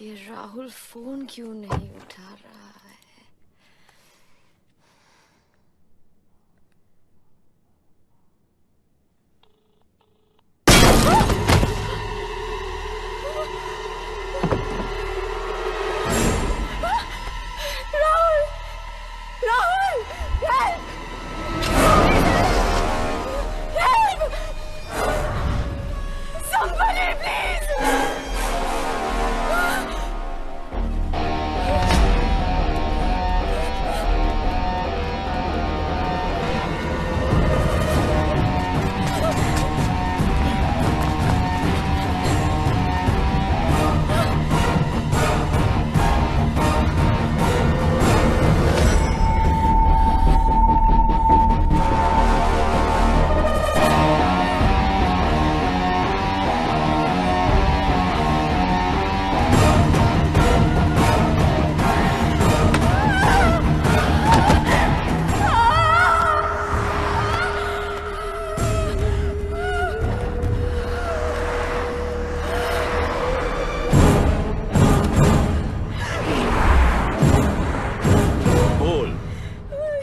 ये राहुल फोन क्यों नहीं उठा रहा है? Rahul! Rahul! Help! Help! Somebody, please!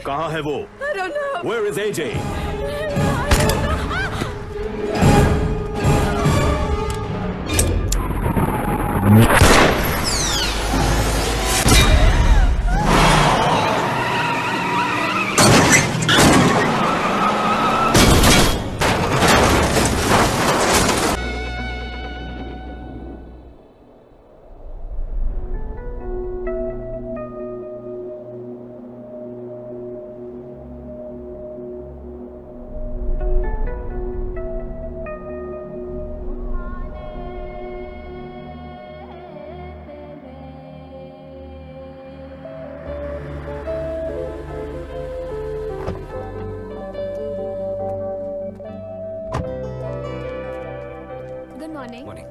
कहाँ है वो? I don't know. Where is AJ? Good morning. Morning.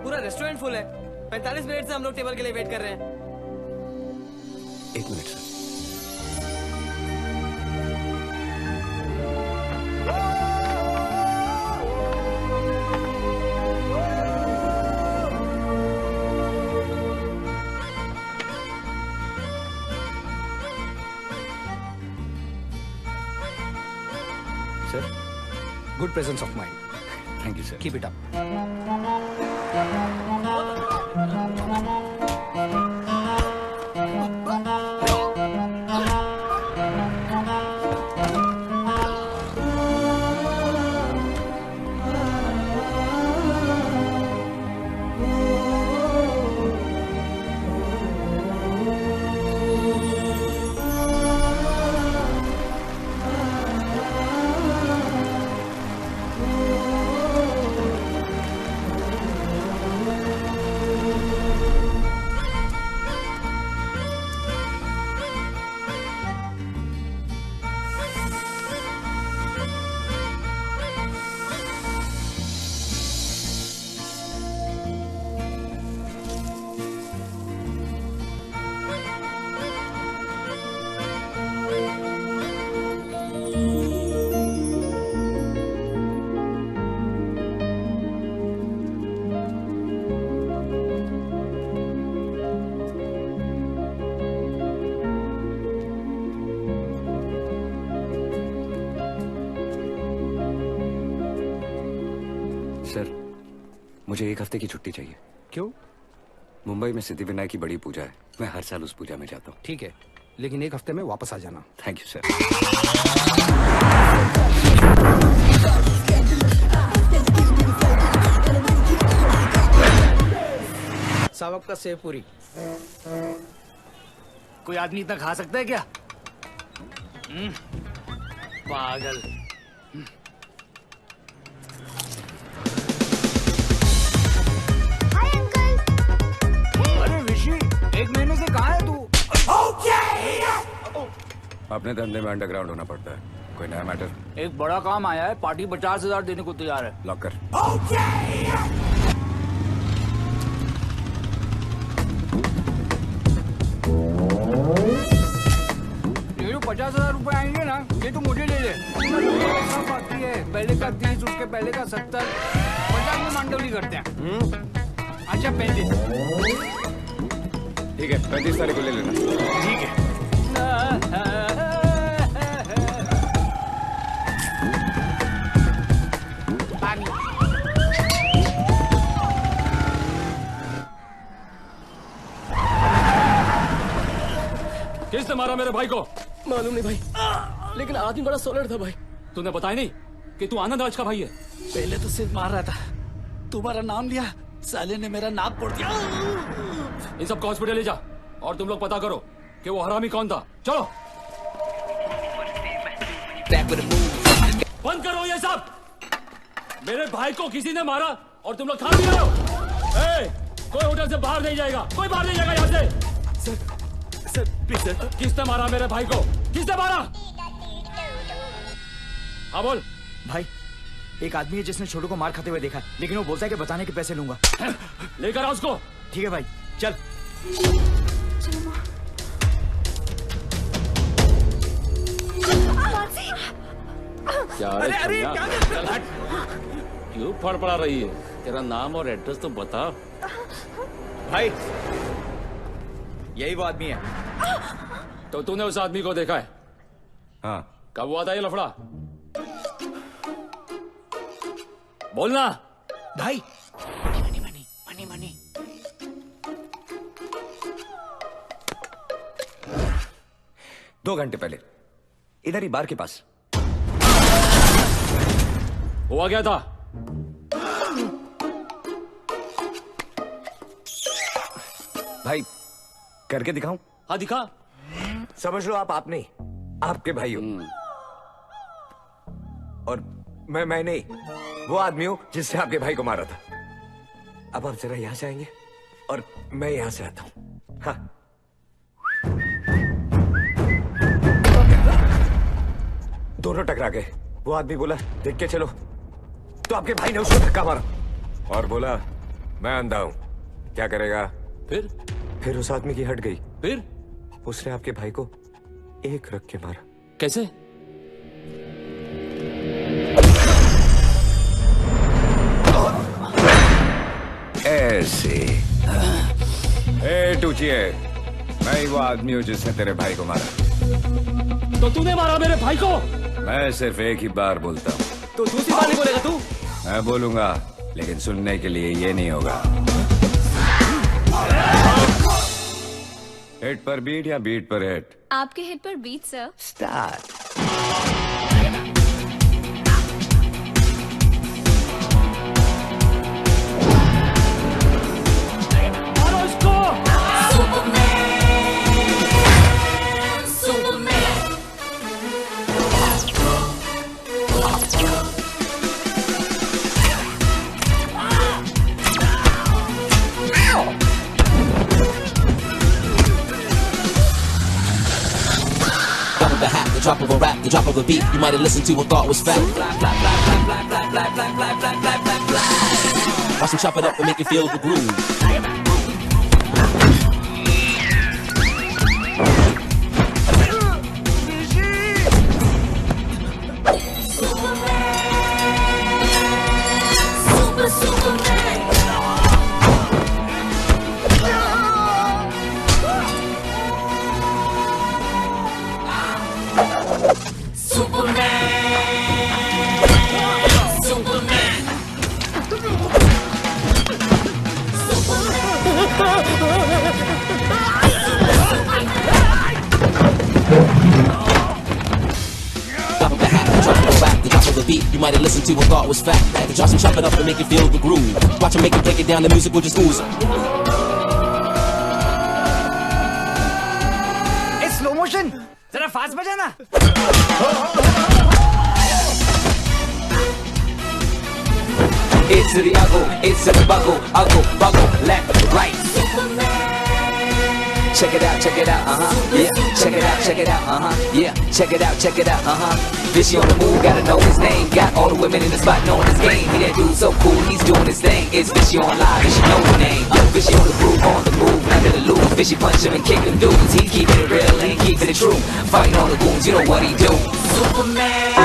पूरा रेस्टोरेंट फुल है। 45 मिनट से हम लोग टेबल के लिए वेट कर रहे हैं। एक minute sir. Sir, Good presence of mind. Thank you sir. Keep it up. Sir, मुझे एक हफ्ते की छुट्टी चाहिए। क्यों? मुंबई में सिद्धिविनायक की बड़ी पूजा है। मैं हर साल उस पूजा में जाता हूँ। ठीक है, लेकिन एक हफ्ते में वापस आ जाना। Thank you sir. सावक का सेव पूरी। कोई आदमी इतना खा सकता है क्या? पागल। Hi, uncle. अरे ऋषि, एक महीने से कहाँ है तू? अपने धंधे में अंडरग्राउंड होना पड़ता है। कोई नया मैटर? एक बड़ा काम आया है, पार्टी 50,000 देने को तैयार है। लॉक कर। ये 50,000 रुपए आएंगे ना, ये तो मुझे ले ले। सब बाकी है, पहले का 30, उसके पहले का 70, 50 में मांडवली करते हैं। अच्छा 35। ठीक है, 35 तारीख को ले लेना। ठीक है। किसने मारा मेरे भाई को? मालूम नहीं भाई, लेकिन आदमी बड़ा सॉलिड था भाई। तूने बताया नहीं कि तू आनंद राज का भाई है? पहले तो सिर्फ मार रहा था, तुम्हारा नाम लिया, साले ने मेरा नाक फोड़ दिया। इन सबको हॉस्पिटल ले जा और तुम लोग पता करो कि वो हरामी कौन था। चलो बंद करो ये सब। मेरे भाई को किसी ने मारा और तुम लोग खा भी रहे हो। कोई होटल से बाहर नहीं जाएगा, कोई बाहर नहीं जाएगा यहाँ से। Sir please sir. किसने मारा मेरे भाई को? किसने मारा? हाँ बोल। भाई एक आदमी है जिसने छोटू को मार खाते हुए देखा, लेकिन वो बोलता है कि बताने के पैसे लूंगा। लेकर आओ उसको। ठीक है भाई, चल। क्या? अरे क्या कर रहे? क्यों फड़फड़ा रही है? तेरा नाम और एड्रेस तो बता। भाई यही वो आदमी है। तो तूने उस आदमी को देखा है? हाँ। कब हुआ था ये लफड़ा? बोलना भाई। मनी। 2 घंटे पहले इधर ही बार के पास हुआ क्या था? भाई करके दिखाऊं? हाँ दिखा। समझ लो आप नहीं, आपके भाई हो। और मैं नहीं, वो आदमी हूं जिससे आपके भाई को मारा था। अब आप जरा यहां से आएंगे और मैं यहां से आता हूं। हाँ। दोनों टकरा गए। वो आदमी बोला देख के चलो, तो आपके भाई ने उसको धक्का मारा और बोला मैं अंधा हूं, क्या करेगा? फिर उस आदमी की हट गई। फिर उसने आपके भाई को एक रख के मारा। कैसे? ऐसे। टूचिए, मैं ही वो आदमी हूँ जिसने तेरे भाई को मारा। तो तूने मारा मेरे भाई को? मैं सिर्फ एक ही बार बोलता हूँ। तो दूसरी बार नहीं बोलेगा तू? मैं बोलूंगा, लेकिन सुनने के लिए ये नहीं होगा। हिट पर बीट या बीट पर हिट? आपके हिट पर beat sir. Start. Drop of a rap, the drop of a beat, you might have listened to and thought was fact. Watch them chop it up and make you feel the groove. Beat, you might have listened to and thought was fact. Had to drop some chop it up and make you feel the groove. Watch them make it break it down, the music will just ooze. It's slow motion. जरा fast बजाना। It's to the I it's to the buckle, left, right. Check it out, yeah. Check it out, yeah. Check it out, Fishy on the move, gotta know his name. Got all the women in the spot knowing his game. He that dude so cool, he's doing his thing. It's Fishy on live, and she know his name. Fishy on the groove, on the move, nothing to lose. Fishy punch him and kick them dudes. He keeping it real and he keeping it true. Fighting all the goons, you know what he do. Superman.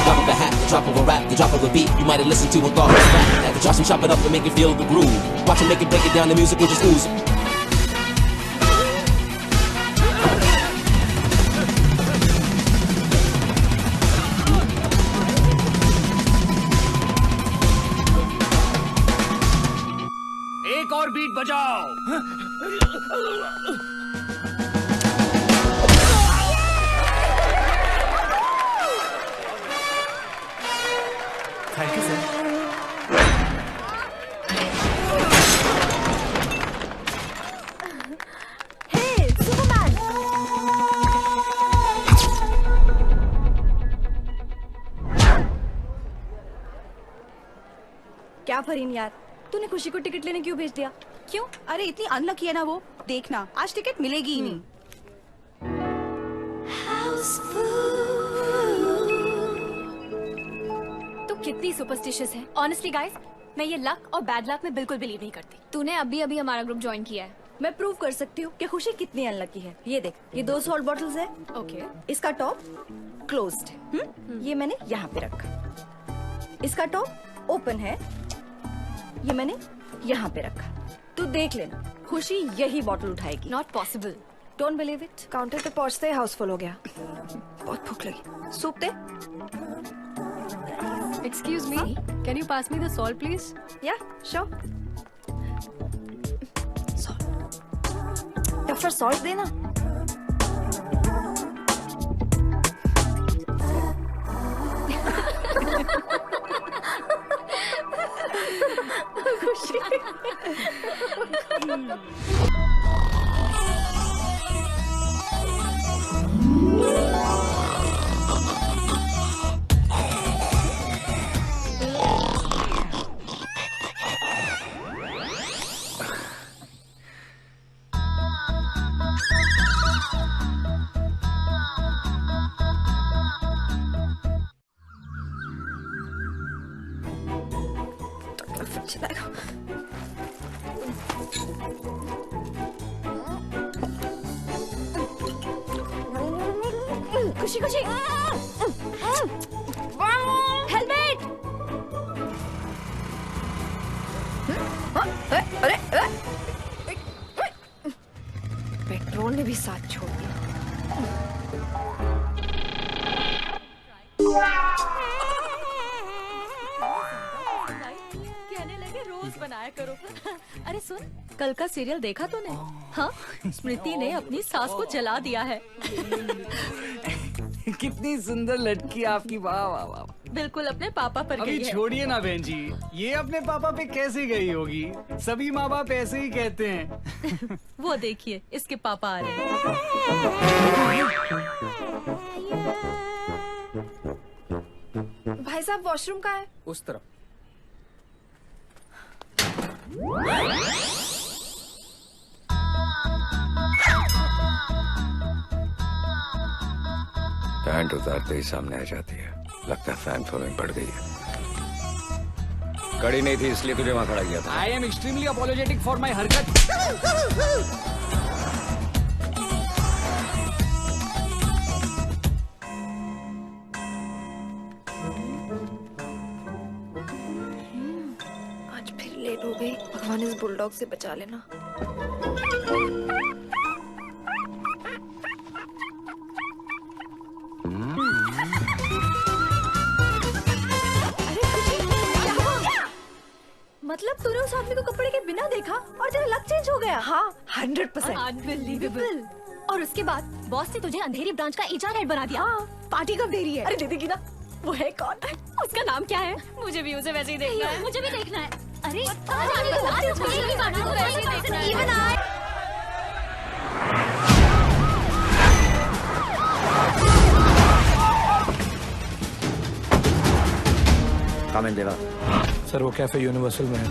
Drop of a hat, the drop of a rap, the drop of a beat. You might have listened to and thought it was fat. At the Josh, chop it up and make it feel the groove. Watch him make it, break it down, the music will just ooze. एक और beat बजाओ। Thank you sir. Hey Superman, क्या फरीन यार, तूने खुशी को ticket लेने क्यों भेज दिया? क्यों? अरे इतनी अनलकी है ना वो। देखना आज टिकट मिलेगी ही नहीं। तू कितनी सुपरस्टिशियस है। ऑनेस्टली गाइस, मैं ये लक और बैड लक में बिल्कुल बिलीव नहीं करती। तूने अभी अभी हमारा ग्रुप ज्वाइन किया है। मैं प्रूव कर सकती हूँ कि खुशी कितनी अनलकी है। ये देख, ये 2 सॉल्ट बॉटल्स है। ओके। इसका टॉप क्लोज्ड है। ये मैंने यहाँ पे रखा। इसका टॉप ओपन है। ये मैंने यहाँ पे रखा। तू देख लेना, खुशी यही बॉटल उठाएगी। Not possible. Don't believe it. Counter पे पहुंचते ही हाउसफुल हो गया। बहुत भूख लगी। Soup they. Excuse me, can you pass me the salt please? या श्योर। टफर सॉल्ट देना। खुशी। खुशी खुशी, हेलमेट। अरे पेट्रोल ने भी साथ छोड़ दिया। कहने लगे रोज बनाया करो। अरे सुन, कल का सीरियल देखा तूने? हाँ, स्मृति ने अपनी सास को जला दिया है। कितनी सुंदर लड़की आपकी। वाह वाह वाह। बिल्कुल अपने पापा पर अभी गई है। छोड़िए ना बहन जी, ये अपने पापा पे कैसे गई होगी? सभी माँ बाप ऐसे ही कहते हैं। वो देखिए, इसके पापा आ रहे हैं। भाई साहब, वॉशरूम कहाँ है? उस तरफ। पैंट उतारते ही सामने आ जाती है। लगता है फैन फॉलोइंग बढ़ गई है। कड़ी नहीं थी इसलिए तुझे वहां खड़ा किया था। I am extremely apologetic for my हरकत। आज फिर लेट हो गई। भगवान इस बुलडॉग से बचा लेना। मतलब तूने उस आदमी को कपड़े के बिना देखा और तेरा लक चेंज हो गया? हाँ, 100%। अनबिलीवेबल। और उसके बाद बॉस ने तुझे अंधेरी ब्रांच का एचआर हेड बना दिया। पार्टी कब दे रही है? अरे दे देगी ना। वो है कौन? उसका नाम क्या है? मुझे भी उसे वैसे ही देखना है। मुझे भी देखना है। अरे कहाँ जाने दो? अरे मुझे भी पार्टी को वैसे ही देखना है। Even I। कम इन देवा। सर वो कैफे यूनिवर्सल में है।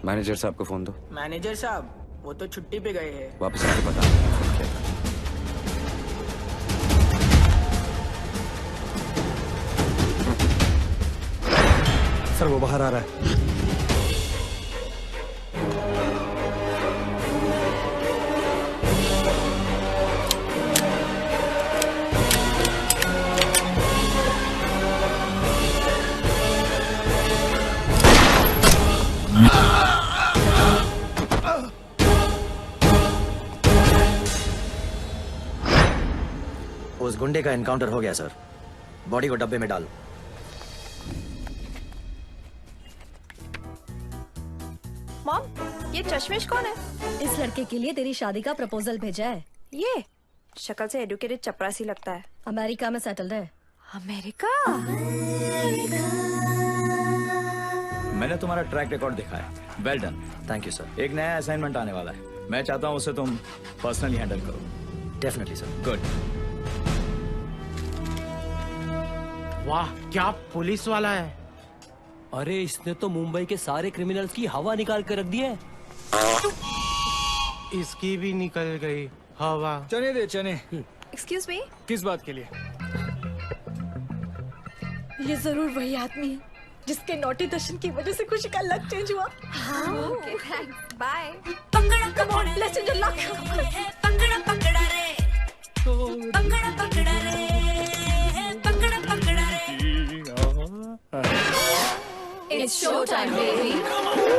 मैनेजर साहब को फोन दो। मैनेजर साहब वो तो छुट्टी पे गए हैं। वापस आके बता। सर वो बाहर आ रहा है। उस गुंडे का एनकाउंटर हो गया सर। बॉडी को डब्बे में डाल। मॉम, ये चश्मिश कौन है? इस लड़के के लिए तेरी शादी का प्रपोजल भेजा है। ये शक्ल से एडुकेटेड चपरासी लगता है। अमेरिका में सेटल्ड है। अमेरिका? मैंने तुम्हारा ट्रैक रिकॉर्ड देखा है। Well done. Thank you sir. एक नया असाइनमेंट आने वाला है, मैं चाहता हूँ उसे तुम पर्सनली हैंडल करो। Definitely sir. गुड। वाह क्या पुलिस वाला है। अरे इसने तो मुंबई के सारे क्रिमिनल्स की हवा निकाल कर रख दी है। इसकी भी निकल गई हवा। चने दे चने। एक्सक्यूज मी, किस बात के लिए? ये जरूर वही आदमी है जिसके नोटी दर्शन की वजह से खुशी का लक चेंज हुआ। Okay thanks, bye. Come on, let's change your luck. पकड़ा पकड़ा रे, पकड़ा पकड़ा रे, पकड़ा पकड़ा रे। It's show time, baby.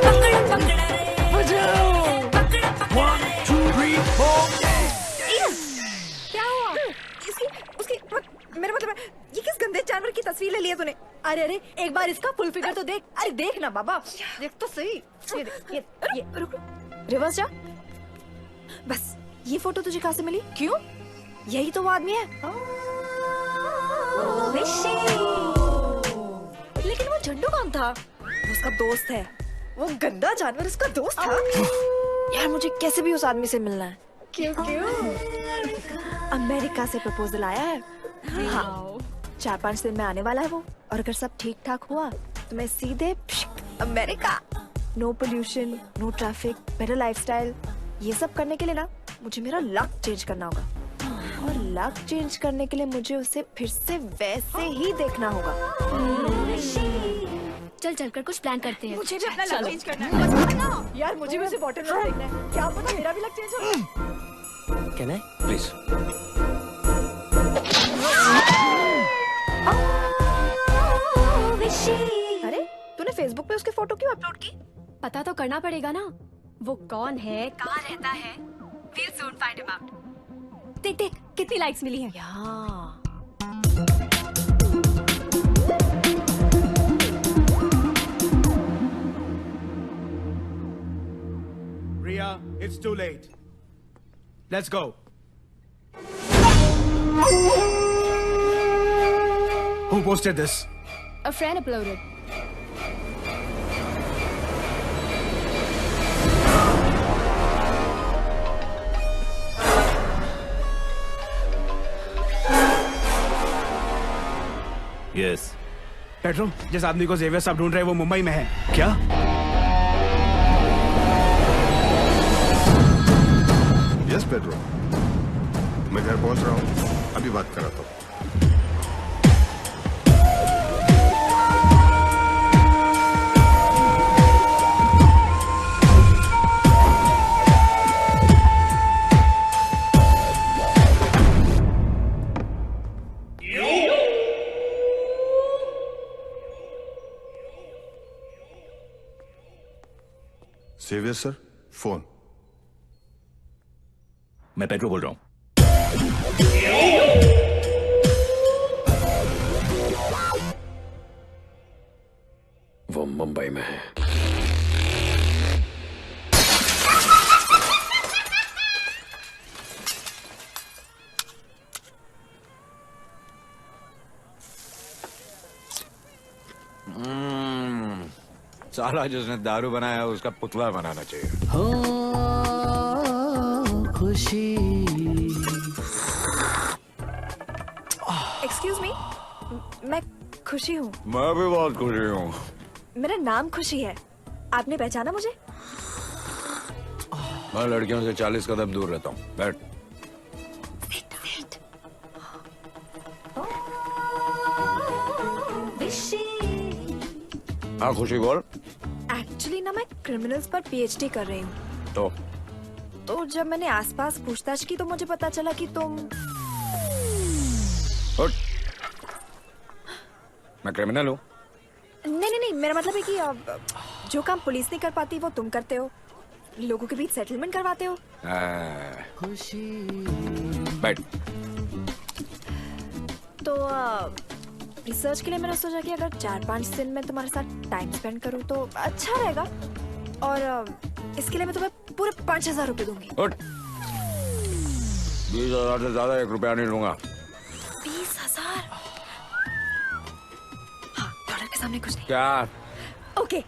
पकड़ा पकड़ा रे, पकड़ा पकड़ा रे। 1 2 3 4। क्या हुआ? इसकी उसकी मेरा मतलब है, ये किस गंदे जानवर की तस्वीर ले ली है तूने? अरे अरे एक बार इसका फुल फिगर तो देख। अरे देख ना बाबा, देख तो सही। ये देख, ये रुक, रिवर्स जा। बस ये फोटो तुझे कहाँ से मिली? क्यों? यही तो वो आदमी है। लेकिन वो झंडू कौन था? वो उसका दोस्त है। वो गंदा जानवर उसका दोस्त था। यार मुझे कैसे भी उस आदमी से मिलना है। क्यों क्यों? अमेरिका से प्रपोजल आया है। हाँ 4-5 दिन में आने वाला है वो। और अगर सब ठीक ठाक हुआ तो मैं सीधे America. No pollution, no traffic, better lifestyle. ये सब करने के लिए ना मुझे मेरा लक चेंज करना होगा। और लक चेंज करने के लिए मुझे उसे फिर से वैसे ही देखना होगा। चल चल कर कुछ प्लान करते हैं। मुझे भी अपना लक चेंज करना है। यार मुझे भी उसे बॉटल में देखना है। क्या पता मेरा भी लक चेंज हो। Can I? प्लीज। अरे तूने फेसबुक पे उसकी फोटो क्यों अपलोड की? पता तो करना पड़ेगा ना, वो कौन है, कहाँ रहता है। We'll soon find him out. देख देख कितनी लाइक्स मिली हैं। Riya, it's too late. Let's go. Who posted this? A friend uploaded. Yes. Petro, जिस आदमी को जेवियर साहब ढूंढ रहे हैं वो मुंबई में है। क्या? यस पेड्रो, मैं घर पहुंच रहा हूँ, अभी बात कराता हूँ। Xavier sir, phone. मैं पेट्रो बोल रहा हूँ। वो मुंबई में है। साला जिसने दारू बनाया उसका पुतला बनाना चाहिए। हो खुशी। एक्सक्यूज मी, मैं खुशी हूँ। मैं भी बहुत खुशी हूँ। मेरा नाम खुशी है। आपने पहचाना मुझे? मैं लड़कियों से 40 कदम दूर रहता हूँ। बैठ। हाँ खुशी बोल। एक्चुअली ना मैं क्रिमिनल्स पर पीएचडी कर रही हूँ। तो जब मैंने आसपास पूछताछ की तो मुझे पता चला कि तुम। उठ। मैं क्रिमिनल हूँ? नहीं, मेरा मतलब है कि जो काम पुलिस नहीं कर पाती वो तुम करते हो, लोगों के बीच सेटलमेंट करवाते हो। बैठ। तो रिसर्च के लिए मैंने सोचा कि अगर 4-5 दिन में तुम्हारे साथ टाइम स्पेंड करूं तो अच्छा रहेगा, और इसके लिए मैं तुम्हें पूरे 5,000 रुपए दूंगी। उठ। 20,000 से ज्यादा 1 रुपया नहीं लूंगा। 20,000? हाँ, डॉलर के सामने कुछ नहीं। क्या? ओके।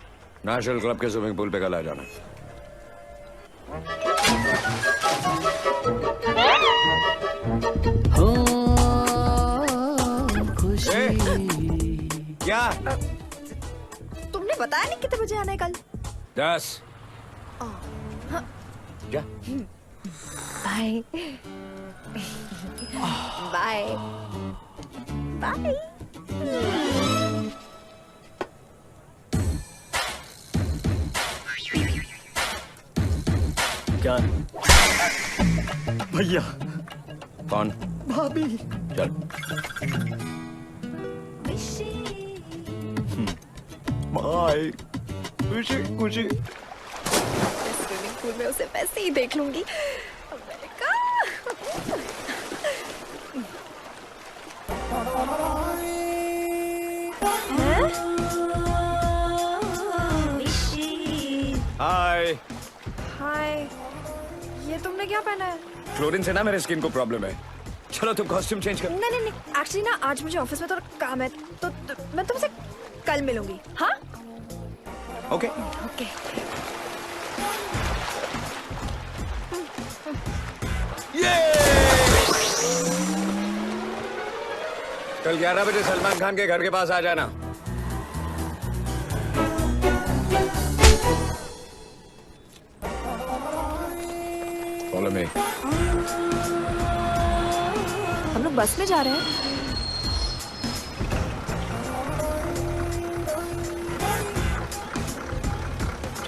नेशनल क्लब के स्विमिंग पूल पे कल आ जाना। क्या? तुमने बताया नहीं कितने बजे आना है कल? 10। क्या? Bye bye bye. क्या? भैया। कौन? भाभी। चल। बाय। खुशी खुशी। स्विमिंग पूल में उसे वैसे ही देख लूंगी। हाय। हाय। ये तुमने क्या पहना है? क्लोरीन से ना मेरे स्किन को प्रॉब्लम है। चलो तुम कॉस्ट्यूम चेंज कर। नहीं, एक्चुअली ना आज मुझे ऑफिस में थोड़ा काम है, तो मैं तुमसे कल मिलूंगी। हाँ? ओके। कल 11 बजे सलमान खान के घर के पास आ जाना। Follow me. हम लोग बस में जा रहे हैं।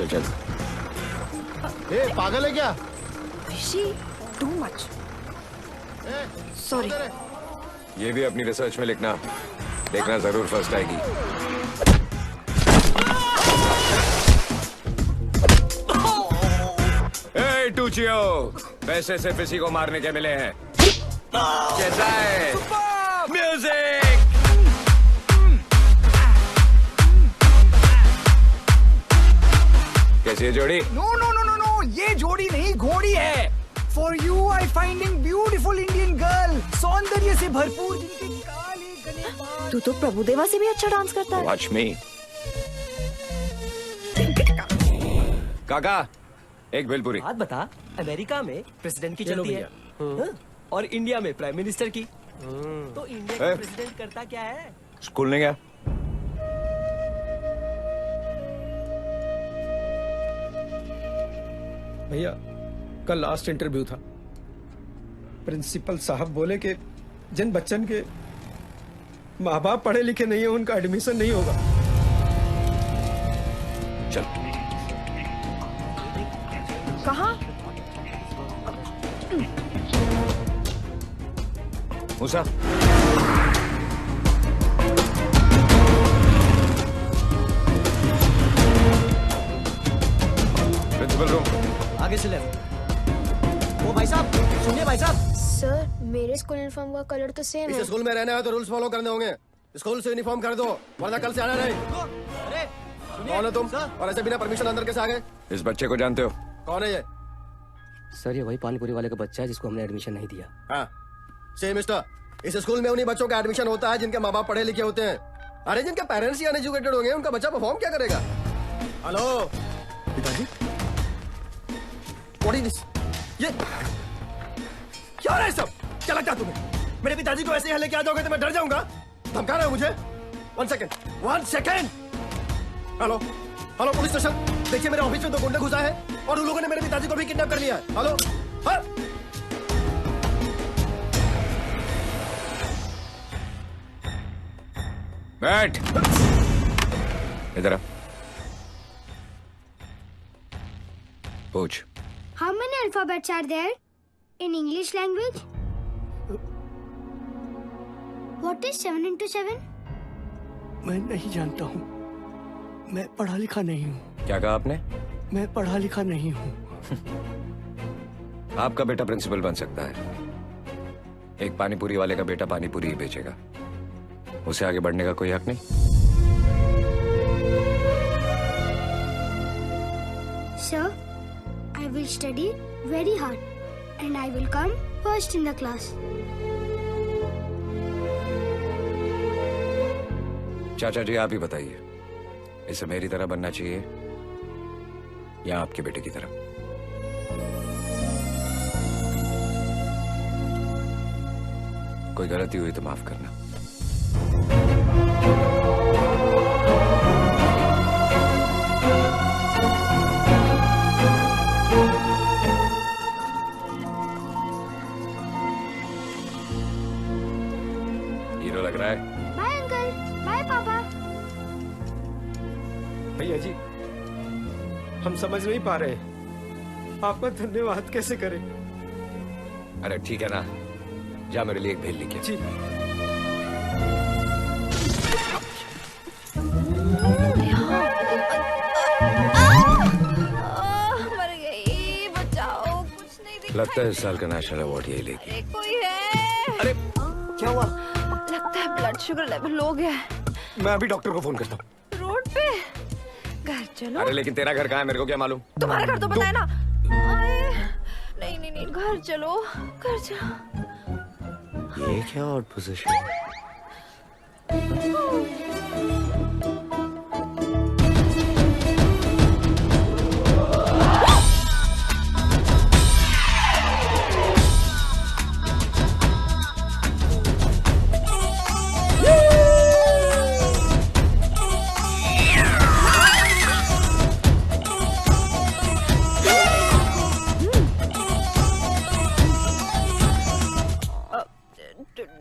चल। ए, पागल है क्या? ऋषि, too much. सॉरी। ये भी अपनी रिसर्च में लिखना, देखना जरूर फर्स्ट आएगी। ए टूचियो, पैसे सिर्फ इसी को मारने के मिले हैं। कैसा है? म्यूजिक। कैसी है जोड़ी? नो, ये जोड़ी नहीं, घोड़ी है। For you I finding beautiful Indian girl, सौंदर्य से भरपूर, जिनके काले गले बाल। तू तो प्रभुदेवा से भी अच्छा डांस करता है। Watch me. काका, एक भेलपुरी। बात बता, अमेरिका में प्रेसिडेंट की चलती है, हाँ? और इंडिया में प्राइम मिनिस्टर की। तो इंडिया का प्रेसिडेंट करता क्या है? स्कूल नहीं गया? भैया, कल लास्ट इंटरव्यू था। प्रिंसिपल साहब बोले कि जिन बच्चन के माँ बाप पढ़े लिखे नहीं है उनका एडमिशन नहीं होगा। चल। कहाँ? मूसा। Principal room. आगे से लेफ्ट। ओ भाई साहब, सुनिए भाई साहब। सर, मेरे स्कूल यूनिफॉर्म का कलर तो सेम है। इस स्कूल में रहना है तो रूल्स फॉलो करने होंगे। स्कूल से यूनिफॉर्म कर दो, वरना कल से आना नहीं। अरे कौन है तुम? और ऐसे बिना परमिशन अंदर कैसे आ गए? इस बच्चे को जानते हो? कौन है ये? सर, ये वही पानीपुरी वाले का बच्चा है जिसको हमने एडमिशन नहीं दिया। हाँ, से मिस्टर, इस स्कूल में उन्हीं बच्चों का एडमिशन होता है जिनके माँ बाप पढ़े लिखे होते हैं। अरे जिनके पेरेंट्स ही अनएजुकेटेड होंगे, उनका बच्चा परफॉर्म क्या करेगा? हेलो पिताजी, व्हाट इज दिस? ये क्या है सब? क्या लगता है तुम्हें मेरे पिताजी को ऐसे यहाँ लेके आ जाओगे तो मैं डर जाऊंगा? धमका रहे हो मुझे? 1 सेकेंड। हेलो पुलिस स्टेशन, देखिए मेरे ऑफिस में 2 गुंडे घुसा है और उन लोगों ने मेरे पिताजी को भी किडनैप कर लिया है। हेलो हाँ? बैठ इधर आ। पूछ। How many alphabets are there in English language? What is 7 into 7? मैं नहीं जानता हूँ, मैं पढ़ा लिखा नहीं हूँ। क्या कहा आपने? मैं पढ़ा लिखा नहीं हूँ। आपका बेटा प्रिंसिपल बन सकता है, एक पानीपुरी वाले का बेटा पानीपुरी ही बेचेगा, उसे आगे बढ़ने का कोई हक नहीं। Sir, I will study very hard and I will come first in the class. चाचा जी आप ही बताइए, इसे मेरी तरह बनना चाहिए या आपके बेटे की तरह? कोई गलती हुई तो माफ करना। हीरो लग रहा है। Bye uncle, bye पापा। भैया जी हम समझ नहीं पा रहे, आपका धन्यवाद कैसे करें? अरे ठीक है ना, जा मेरे लिए एक भेल लेके। जी। मर गई, बचाओ, कुछ नहीं दिखाई। लगता है इस साल का नेशनल अवार्ड यही लेगी। अरे कोई है? अरे क्या हुआ? लगता है ब्लड शुगर लेवल लो गया है। मैं अभी डॉक्टर को फोन करता हूँ। रोड पे घर चलो। अरे लेकिन तेरा घर कहाँ है, मेरे को क्या मालूम? तुम्हारा घर तो पता है ना। नहीं नहीं नहीं, घर चलो, घर चलो। ये क्या ऑड पोजीशन?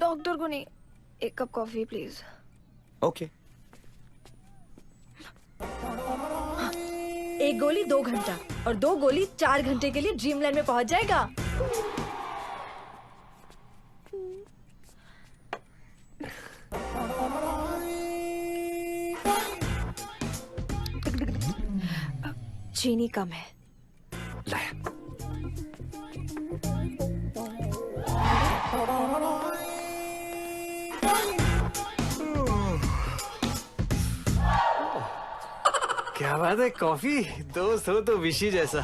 डॉक्टर को नहीं, एक कप कॉफी प्लीज। ओके। एक गोली 2 घंटा और 2 गोली 4 घंटे के लिए ड्रीमलैंड में पहुंच जाएगा। चीनी कम है। लाया। क्या बात है, कॉफी दोस्त हो तो विशी जैसा।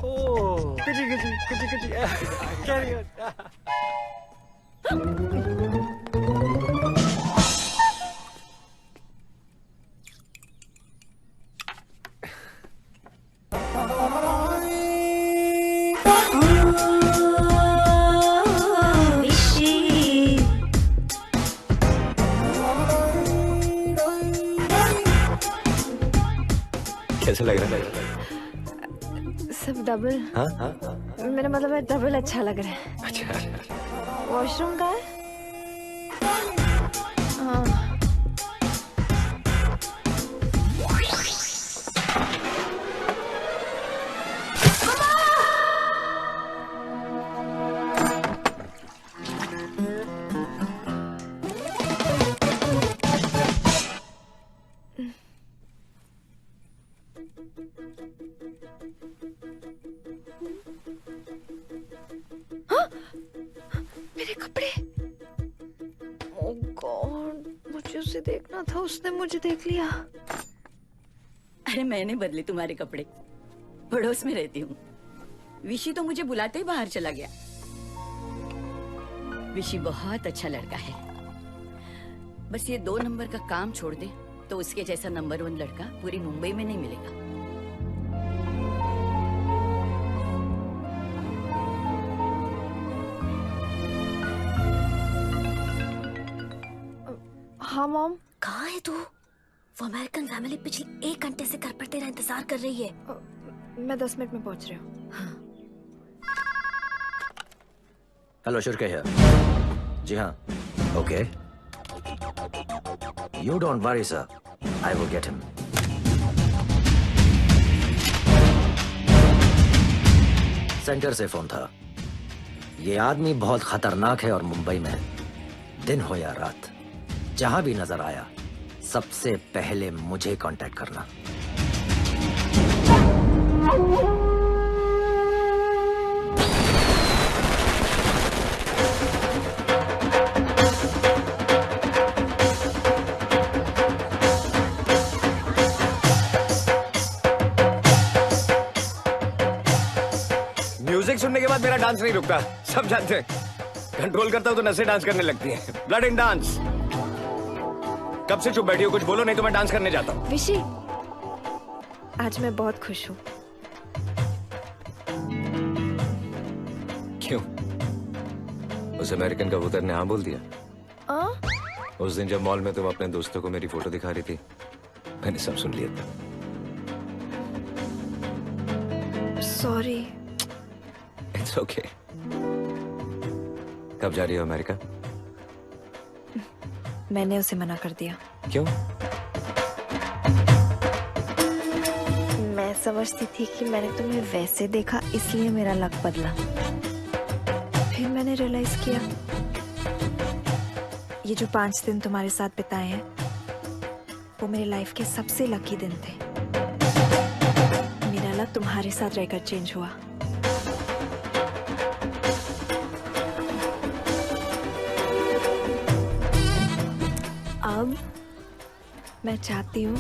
ओ कुची कुची कुची कुची कैरी ऑन। कैसा लग रहा है? सब डबल। हाँ हाँ। मेरा मतलब है डबल अच्छा लग रहा है। अच्छा। वॉशरूम का है? हाँ। मेरे कपड़े। ओह गॉड, मुझे उसे देखना था, उसने मुझे देख लिया। अरे मैंने बदले तुम्हारे कपड़े, पड़ोस में रहती हूँ। विशी तो मुझे बुलाते ही बाहर चला गया। विशी बहुत अच्छा लड़का है, बस ये 2 नंबर का काम छोड़ दे तो उसके जैसा नंबर 1 लड़का पूरी मुंबई में नहीं मिलेगा। हाँ मॉम। कहाँ है तू? वो अमेरिकन फैमिली पिछले 1 घंटे से घर पर तेरा इंतजार कर रही है। मैं 10 मिनट में पहुंच रही हूँ। हेलो शुरके है। जी हाँ। Okay. You don't worry sir, I will get him. Centre से फोन था। ये आदमी बहुत खतरनाक है और मुंबई में दिन हो या रात जहां भी नजर आया सबसे पहले मुझे कांटेक्ट करना। म्यूजिक सुनने के बाद मेरा डांस नहीं रुकता, सब जानते हैं। कंट्रोल करता हूँ तो नसें डांस करने लगती हैं। Blood in dance. कब से चुप बैठी हो, कुछ बोलो नहीं तो मैं डांस करने जाता हूँ। विशी, आज मैं बहुत खुश हूँ। क्यों? उस अमेरिकन कबूतर ने हाँ बोल दिया? उस दिन जब मॉल में तुम अपने दोस्तों को मेरी फोटो दिखा रही थी, मैंने सब सुन लिया था। सॉरी। It's okay. कब जा रही हो अमेरिका? मैंने उसे मना कर दिया। क्यों? मैं समझती थी कि मैंने तुम्हें वैसे देखा इसलिए मेरा लक बदला। फिर मैंने रियलाइज किया ये जो 5 दिन तुम्हारे साथ बिताए हैं वो मेरे लाइफ के सबसे लकी दिन थे। मेरा लक तुम्हारे साथ रहकर चेंज हुआ। अब मैं चाहती हूँ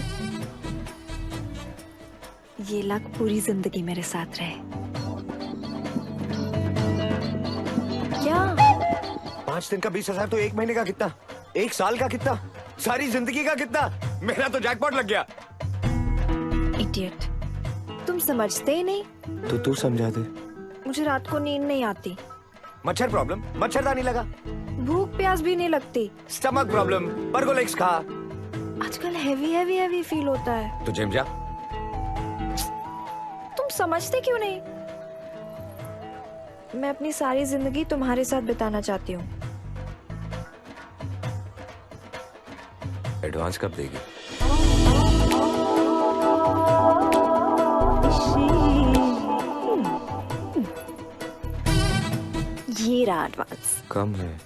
ये लक पूरी जिंदगी मेरे साथ रहे। क्या? 5 दिन का 20,000 तो 1 महीने का कितना? 1 साल का कितना? सारी जिंदगी का कितना? मेरा तो जैकपॉट लग गया। इडियट, तुम समझते ही नहीं। तो तू समझा दे। मुझे रात को नींद नहीं आती। मच्छर प्रॉब्लम? मच्छरदानी लगा। भूख प्यास भी नहीं लगती। Stomach problem? बर्गोलेक्स खा। आजकल हैवी फील होता है। तो जिम जा। तुम समझते क्यों नहीं? मैं अपनी सारी जिंदगी तुम्हारे साथ बिताना चाहती हूँ। एडवांस कब देगी? ये रहा एडवांस। कम है।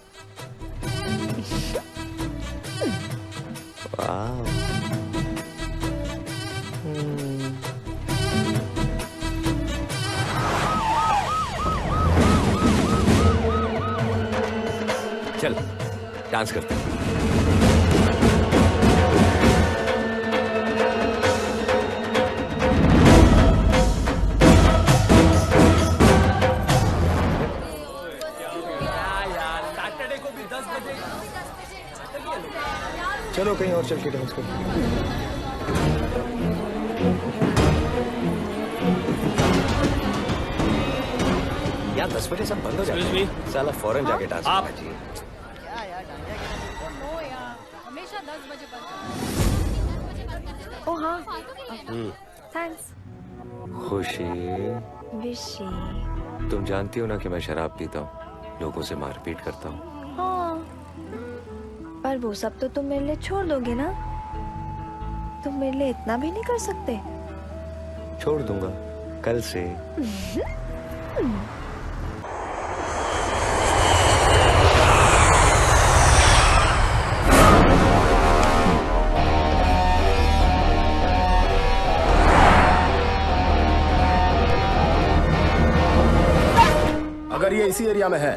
वाह। चल डांस करते हैं। चलो कहीं और चल के डांस करो। यार 10 बजे सब बंद हो जाता है। साला फौरन जाके डांस करना चाहिए। हमेशा 10 बजे बंद। ओ हाँ, थैंक्स। खुशी, विशी, तुम जानती हो ना कि मैं शराब पीता हूँ, लोगों से मारपीट करता हूँ। हाँ, पर वो सब तो तुम मेरे लिए छोड़ दोगे ना? तुम मेरे लिए इतना भी नहीं कर सकते? छोड़ दूंगा कल से। अगर ये इसी एरिया में है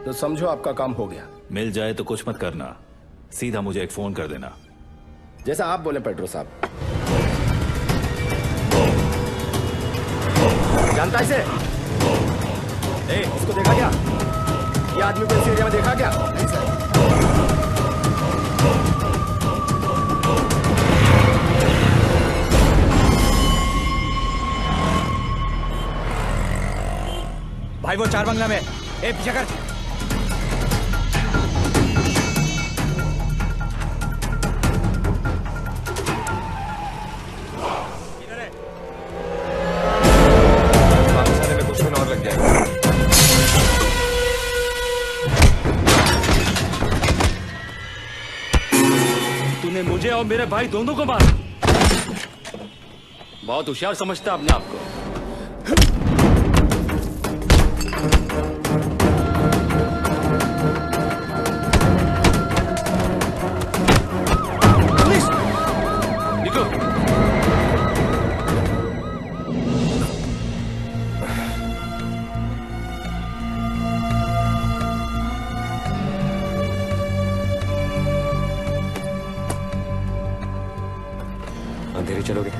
तो समझो आपका काम हो गया। मिल जाए तो कुछ मत करना, सीधा मुझे एक फोन कर देना। जैसा आप बोले पेड्रो साहब। जानता है इसे? इसको देखा क्या? ये आदमी को इस एरिया में देखा क्या? नहीं सर। भाई वो 4 बंगला में। पीछे कर। मेरे भाई दोनों को मारा। बहुत होशियार समझता अपने आप को। निको। अंधेरे चलोगे?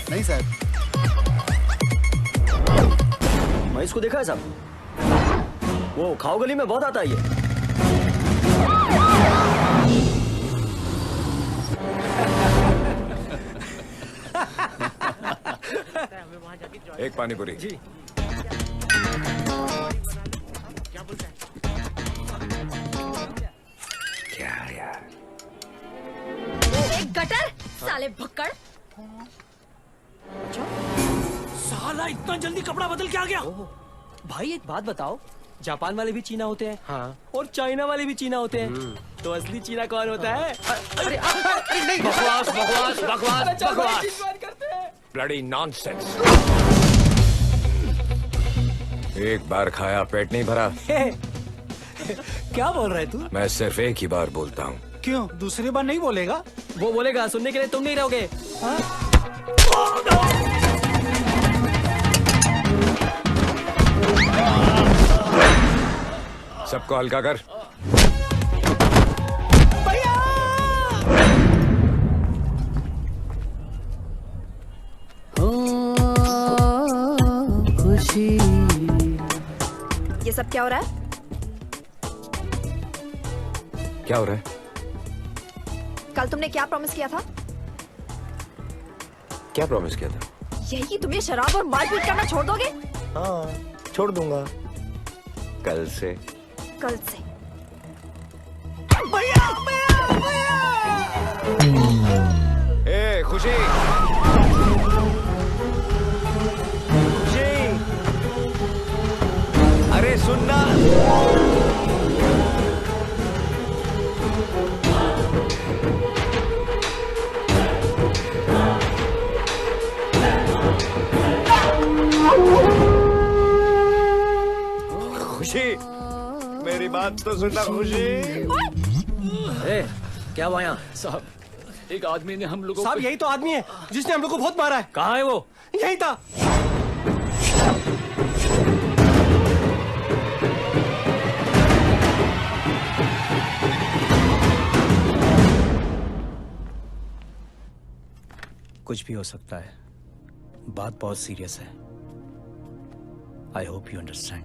नहीं सर। मैं इसको देखा है साहब, वो खाओ गली में बहुत आता है ये। एक पानी पूरी। जी। क्या यार? एक गटर साले भक्कड़। साला इतना जल्दी कपड़ा बदल के आ गया। भाई एक बात बताओ, जापान वाले भी चीना होते हैं। हाँ। और चाइना वाले भी चीना होते हैं। तो असली चीना कौन होता है? अरे नहीं, बकवास बकवास बकवास बकवास। करते हैं। Bloody nonsense. एक बार खाया पेट नहीं भरा। क्या बोल रहा है तू? मैं सिर्फ एक ही बार बोलता हूँ। क्यों दूसरी बार नहीं बोलेगा? वो बोलेगा, सुनने के लिए तुम नहीं रहोगे। हाँ? सबको हल्का कर। खुशी। ये सब क्या हो रहा है? क्या हो रहा है? कल तुमने क्या प्रॉमिस किया था? क्या प्रॉमिस किया था? यही तुम्हें शराब और मारपीट करना छोड़ दोगे? हाँ, छोड़ दूंगा। कल से। कल से। ए खुशी। खुशी। अरे सुनना। खुशी, मेरी बात तो सुनना खुशी। क्या हुआ यहाँ? साहब, एक आदमी ने हम लोगों साहब यही तो आदमी है जिसने हम लोग को बहुत मारा है। कहाँ है वो? यही था। कुछ भी हो सकता है, बात बहुत सीरियस है। I hope you understand.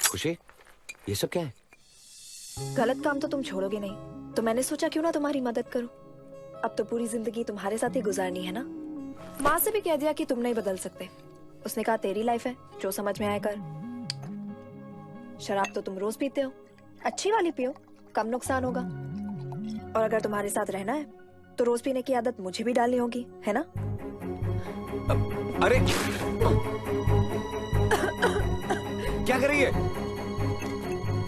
खुशी, ये सब क्या है? गलत काम तो तुम छोड़ोगे नहीं, तो मैंने सोचा क्यों ना तुम्हारी मदद करूं। अब तो पूरी जिंदगी तुम्हारे साथ ही गुजारनी है ना। माँ से भी कह दिया कि तुम नहीं बदल सकते। उसने कहा तेरी लाइफ है, जो समझ में आए कर। शराब तो तुम रोज पीते हो, अच्छी वाली पियो, कम नुकसान होगा। और अगर तुम्हारे साथ रहना है तो रोज पीने की आदत मुझे भी डालनी होगी, है ना? अरे क्या कर रही है?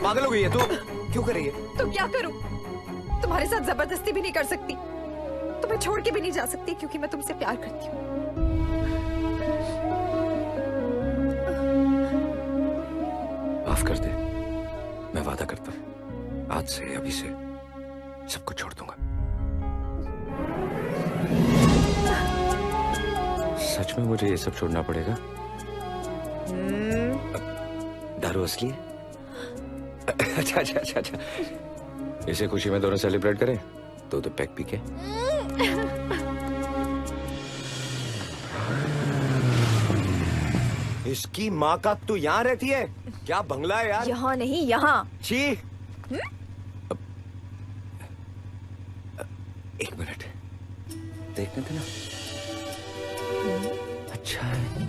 पागल हो गई है तू? क्यों कर रही है? तो क्या करूं? तुम्हारे साथ जबरदस्ती भी नहीं कर सकती, तुम्हें छोड़ के भी नहीं जा सकती, क्योंकि मैं तुमसे प्यार करती हूँ। माफ कर दे, मैं वादा करता हूँ आज से, अभी से सबको छोड़ दूंगा। सच में मुझे ये सब छोड़ना पड़ेगा? दारू असली है? अच्छा अच्छा अच्छा अच्छा, इसे खुशी में दोनों सेलिब्रेट करें तो पैक पी के। इसकी माँ का तू यहाँ रहती है क्या? बंगला है यार। यहाँ नहीं, यहाँ। छी। एक मिनट देखने थे ना। अच्छा है,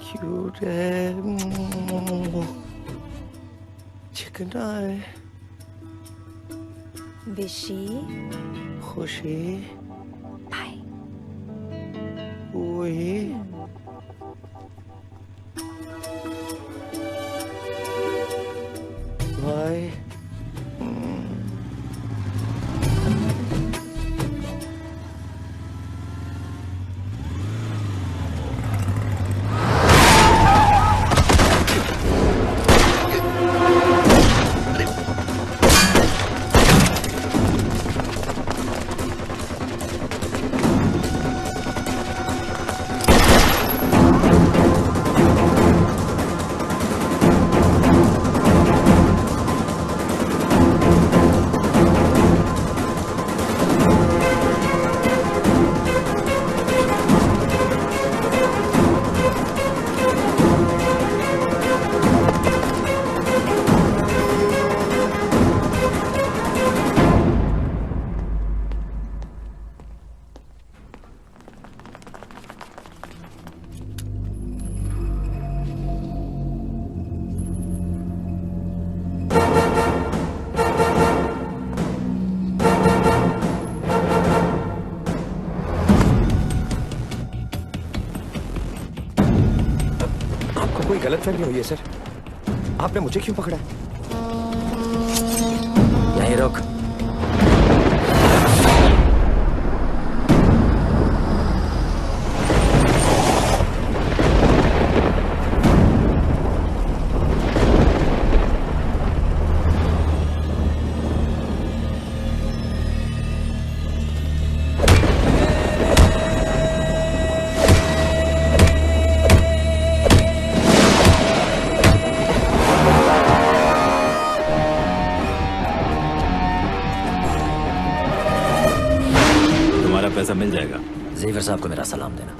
क्यूट है, चिकना है। विशी, खुशी, बाय। वही बाय। कोई गलतफहमी हुई है सर? आपने मुझे क्यों पकड़ा? यहीं रुक। पैसा मिल जाएगा। ज़ेवर साहब को मेरा सलाम देना।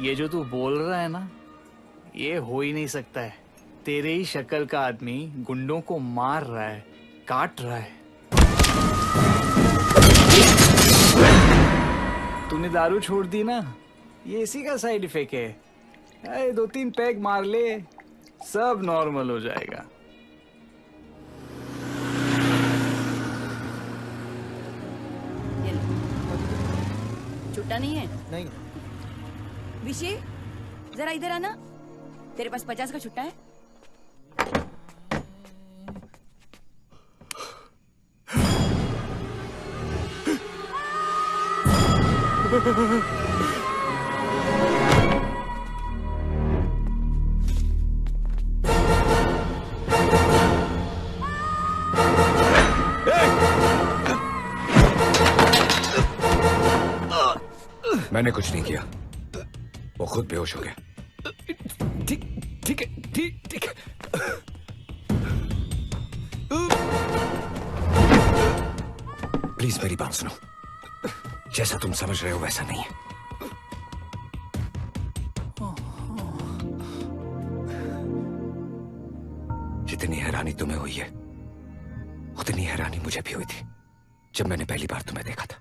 ये जो तू बोल रहा है ना, ये हो ही नहीं सकता है। तेरे ही शक्ल का आदमी गुंडों को मार रहा है, काट रहा है। तूने दारू छोड़ दी ना, ये इसी का साइड इफेक्ट है। अरे 2-3 पैग मार ले, सब नॉर्मल हो जाएगा। छुट्टा नहीं है? नहीं। विशी, जरा इधर आना। तेरे पास 50 का छुट्टा है? मैंने कुछ नहीं किया, वो खुद बेहोश हो गया। ठीक है, ठीक है। प्लीज मेरी बात सुनो, जैसा तुम समझ रहे हो वैसा नहीं है। जितनी हैरानी तुम्हें हुई है, उतनी हैरानी मुझे भी हुई थी जब मैंने पहली बार तुम्हें देखा था।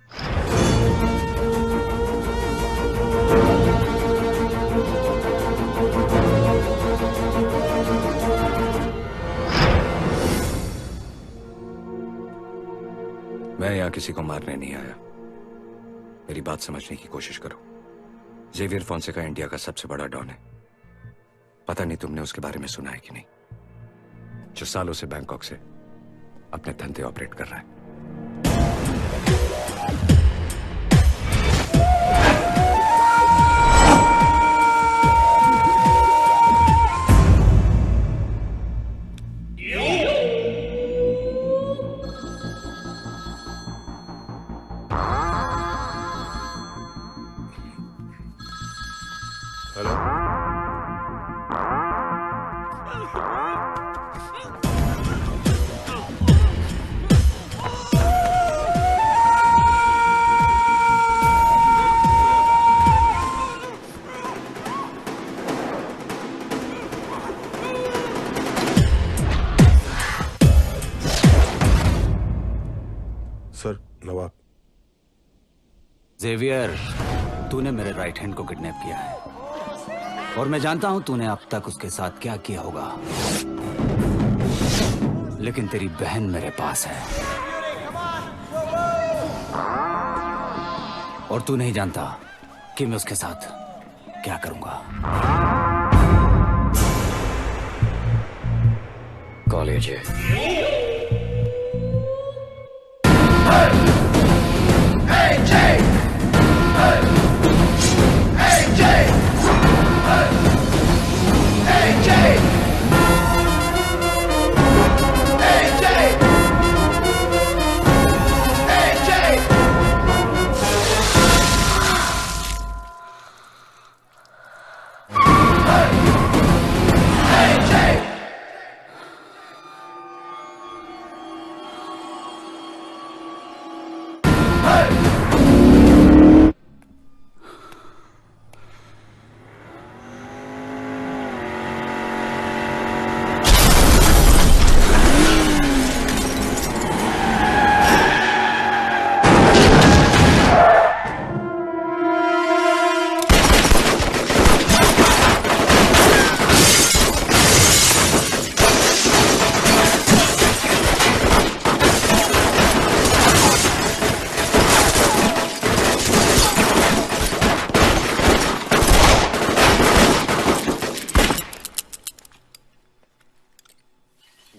मैं यहां किसी को मारने नहीं आया। मेरी बात समझने की कोशिश करो। जेवियर फोंसेका इंडिया का सबसे बड़ा डॉन है। पता नहीं तुमने उसके बारे में सुना है कि नहीं, जो सालों से बैंकॉक से अपने धंधे ऑपरेट कर रहा है। जेवियर, तूने मेरे राइट हैंड को किडनैप किया है और मैं जानता हूं तूने अब तक उसके साथ क्या किया होगा, लेकिन तेरी बहन मेरे पास है और तू नहीं जानता कि मैं उसके साथ क्या करूंगा। कॉलेज है।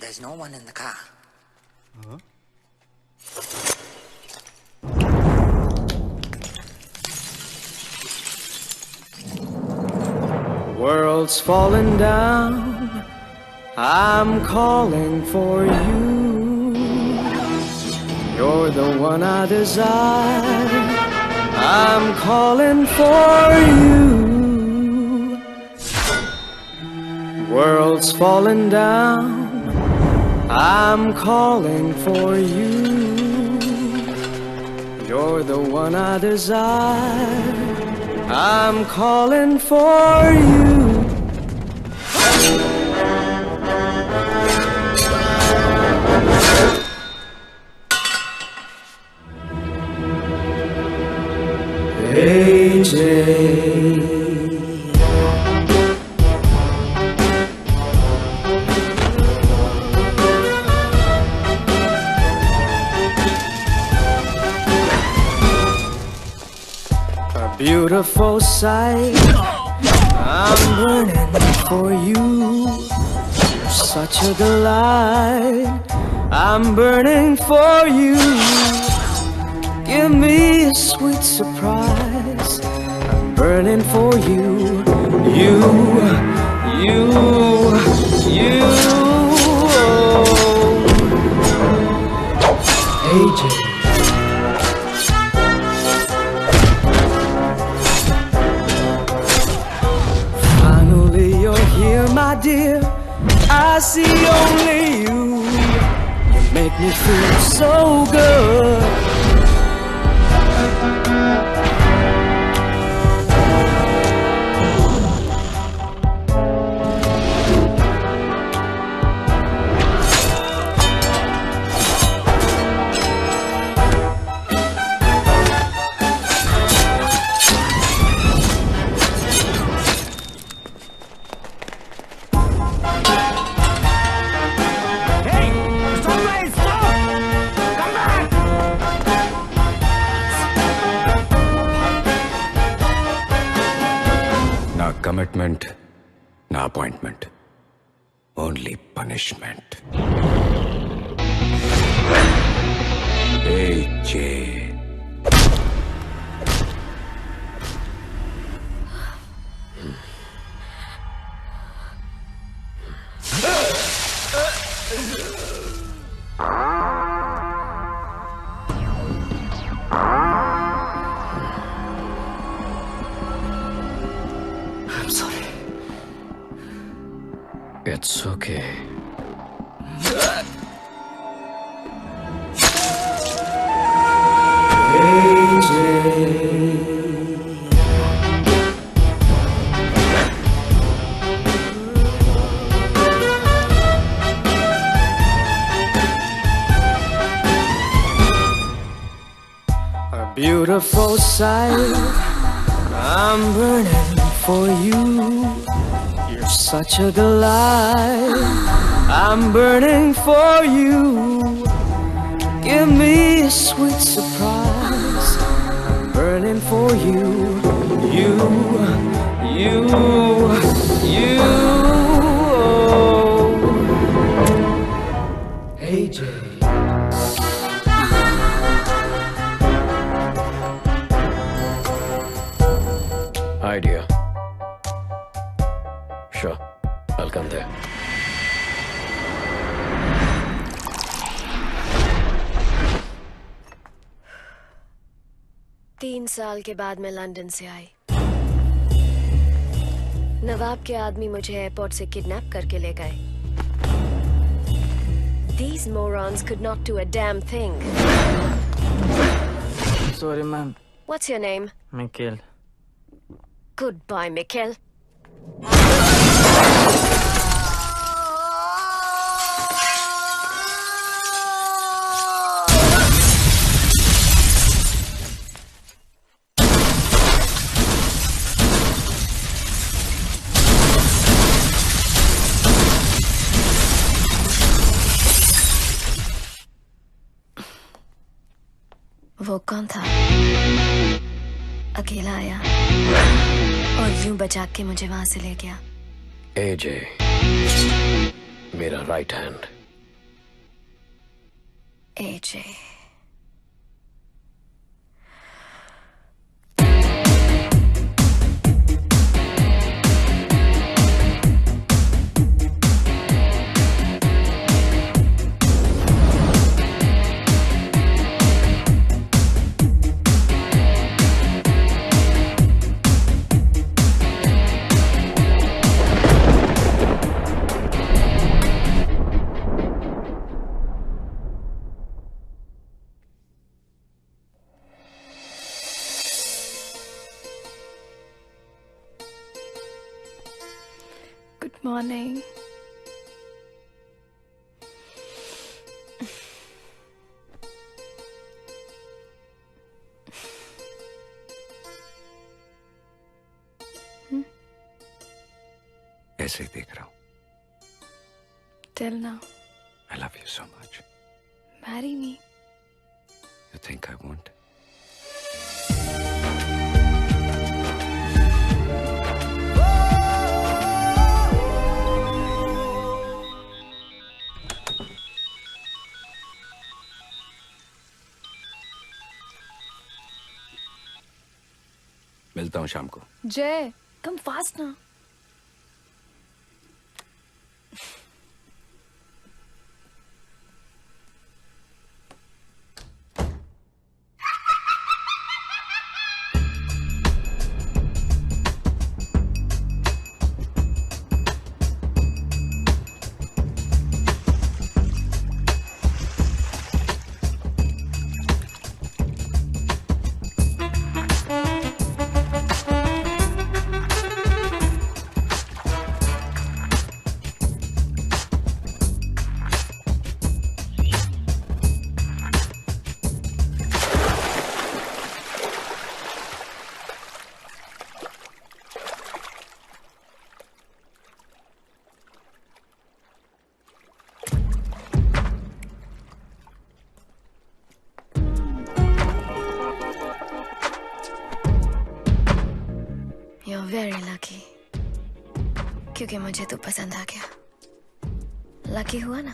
There's no one in the car. Huh? World's falling down, I'm calling for you. You're the one I desire, I'm calling for you. World's falling down, I'm calling for you. You're the one I desire, I'm calling for you. AJ. Beautiful sight, I'm burning for you. You're such a delight, I'm burning for you. Give me a sweet surprise, I'm burning for you. You. AJ. My dear, I see only you. You make me feel so good. Commitment, no appointment, only punishment. AJ. I'm sorry. It's okay. A beautiful sight, I'm burning for you. You're such a delight, I'm burning for you. Give me a sweet surprise, I'm burning for you. AJ. Hi, dear. Sure, I'll come there. तीन साल के बाद मैं London से आई। नवाब के आदमी मुझे airport से किडनैप करके ले गए। These morons could not do a damn thing. Sorry, ma'am. What's your name? Mikhail. Goodbye, Mikhail. वो कौन था? अकेला आया और यूं बचा के मुझे वहां से ले गया। AJ, मेरा राइट हैंड। AJ। मॉर्निंग। ऐसे ही देख रहा हूँ। Till now, I love you so much. marry me. You think I won't? मिलता हूँ शाम को। जय, come fast ना। You're very lucky. क्योंकि मुझे तो पसंद आ गया। लकी हुआ ना?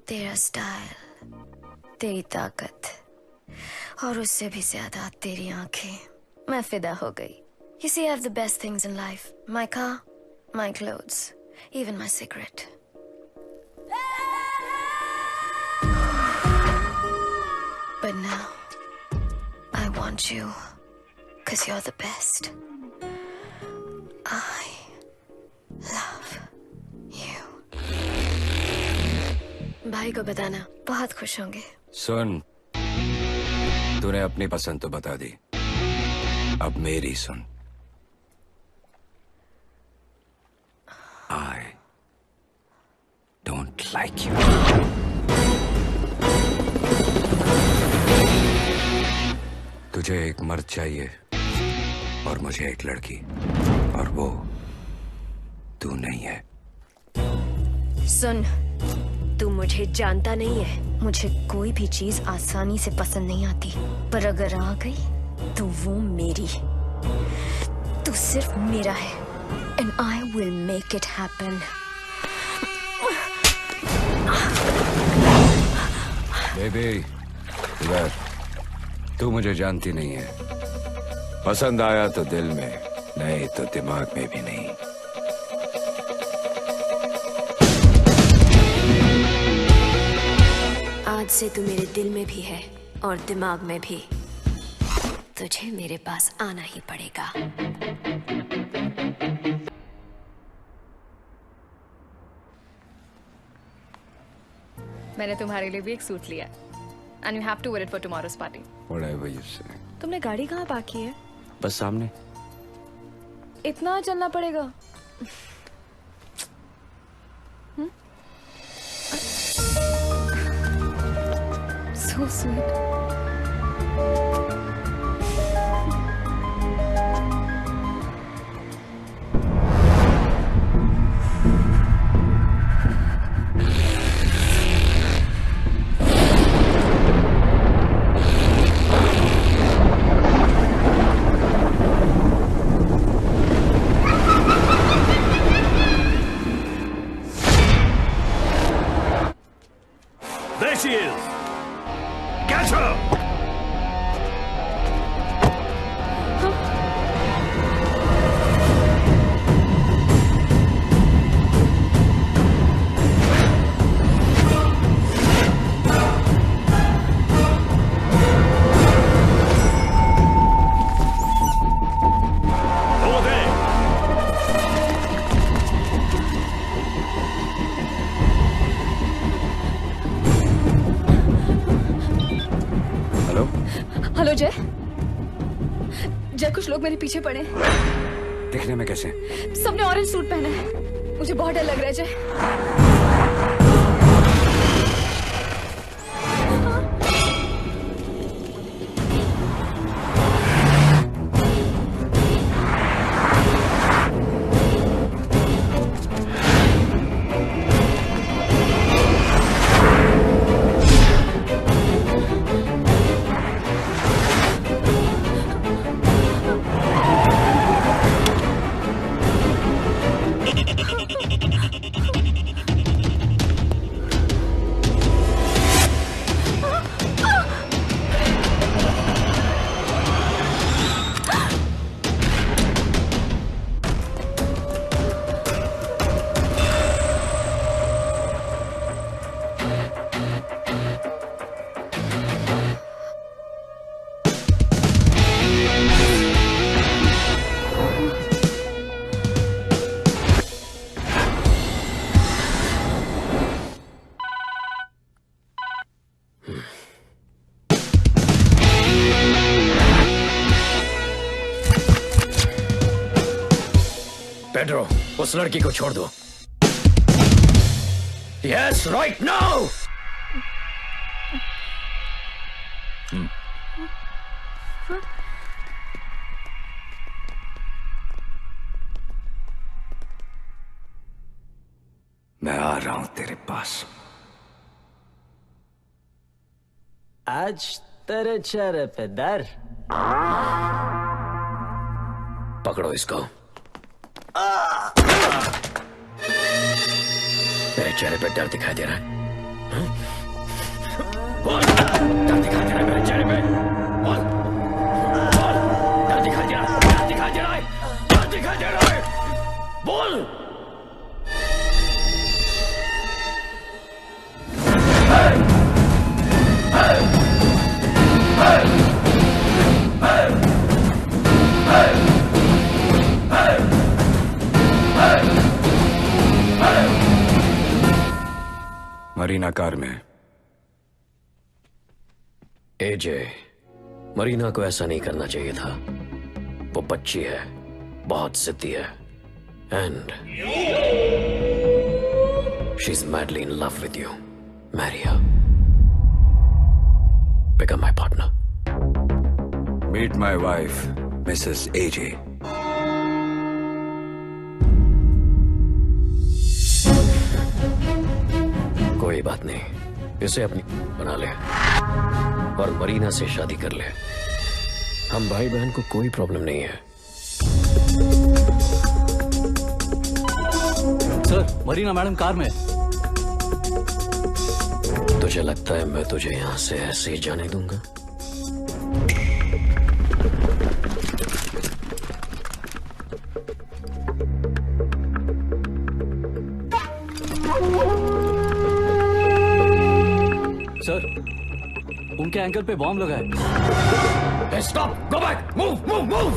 तेरा स्टाइल, तेरी ताकत और उससे भी ज्यादा तेरी आंखें। मैं फिदा हो गई। You see, I have the best things in life. My car, my clothes, even my cigarette. But now, I want you. 'Cause you're the best. I love you. भाई को बताना, बहुत खुश होंगे। सुन, तूने अपनी पसंद तो बता दी, अब मेरी सुन। I don't like you. तुझे एक मर्द चाहिए और मुझे एक लड़की, और वो तू नहीं है। सुन, तू मुझे जानता नहीं है। मुझे कोई भी चीज आसानी से पसंद नहीं आती, पर अगर आ गई तो वो मेरी। तू सिर्फ मेरा है, and I will make it happen. Baby, इधर। तू मुझे जानती नहीं है। पसंद आया तो दिल में, नहीं तो दिमाग में भी नहीं। आज से तू मेरे दिल में भी है और दिमाग में भी। तुझे मेरे पास आना ही पड़ेगा। मैंने तुम्हारे लिए भी एक सूट लिया, and you have to wear it for tomorrow's party. Whatever you say. तुमने गाड़ी कहाँ पार्क की है? बस सामने। इतना चलना पड़ेगा? So sweet. There she is! Catch her! Over there! Hello जय। जय, कुछ लोग मेरे पीछे पड़े। दिखने में कैसे? सबने ऑरेंज सूट पहना है। मुझे बहुत डर लग रहा है जय। पेड्रो, उस लड़की को छोड़ दो। Yes, right now. मैं आ रहा हूं तेरे पास। आज तेरे चेहरे पे डर। पकड़ो इसको। मेरे चेहरे पे डर दिखाई दे रहा है। बोल, डर दिखाई दे रहा है मेरे चेहरे पे। बोल, बोल, डर दिखाई दे रहा है, डर दिखाई दे रहा है, डर दिखाई दे रहा है। बोल। मरीना कार में। एजे, मरीना को ऐसा नहीं करना चाहिए था। वो बच्ची है, बहुत जिद्दी है, and she is madly in love with you. Marry her, become my partner. Meet my wife Mrs AJ. कोई बात नहीं, इसे अपनी बना ले और मरीना से शादी कर ले। हम भाई बहन को कोई प्रॉब्लम नहीं है। सर, मरीना मैडम कार में। तुझे लगता है मैं तुझे यहां से ऐसे ही जाने दूंगा? सर, उनके एंकल पे बॉम्ब लगा है। Stop, go back, move move move.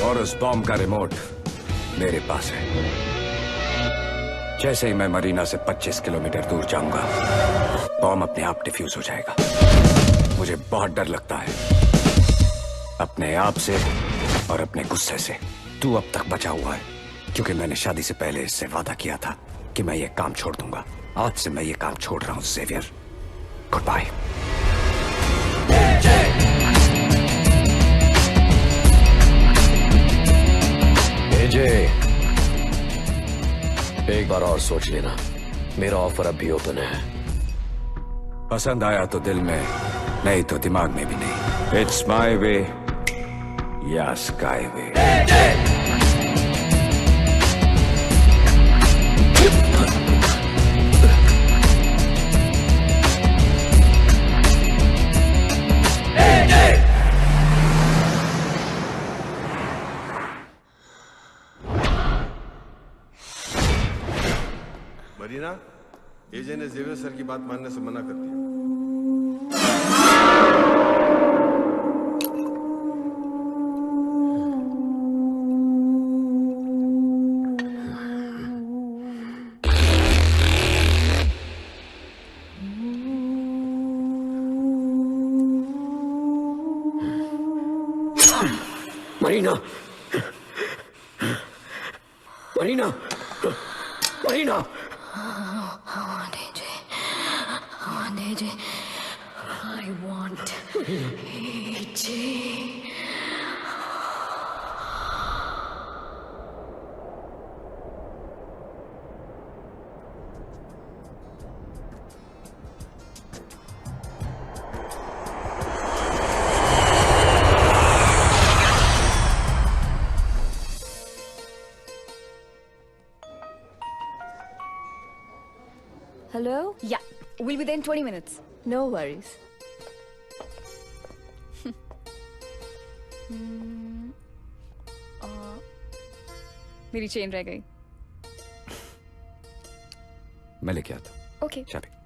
और उस बॉम्ब का रिमोट मेरे पास है। जैसे ही मैं मरीना से 25 किलोमीटर दूर जाऊंगा, बॉम्ब अपने आप डिफ्यूज हो जाएगा। मुझे बहुत डर लगता है, अपने आप से और अपने गुस्से से। तू अब तक बचा हुआ है, क्योंकि मैंने शादी से पहले इससे वादा किया था कि मैं ये काम छोड़ दूंगा। आज से मैं ये काम छोड़ रहा हूं ज़ेवियर। Good bye. एजे, एक बार और सोच लेना, मेरा ऑफर अब भी ओपन है। पसंद आया तो दिल में, नहीं तो दिमाग में भी नहीं। इट्स माय वे या स्काई वे। मरीना, एजे ने ज़ेवियर सर की बात मानने से मना कर दिया। Marina, Marina, Marina. I want AJ. Hello? Yeah, we'll be there in 20 minutes. No worries. मेरी चेन रह गई. मैं लेके आता हूँ. Okay. चाबी.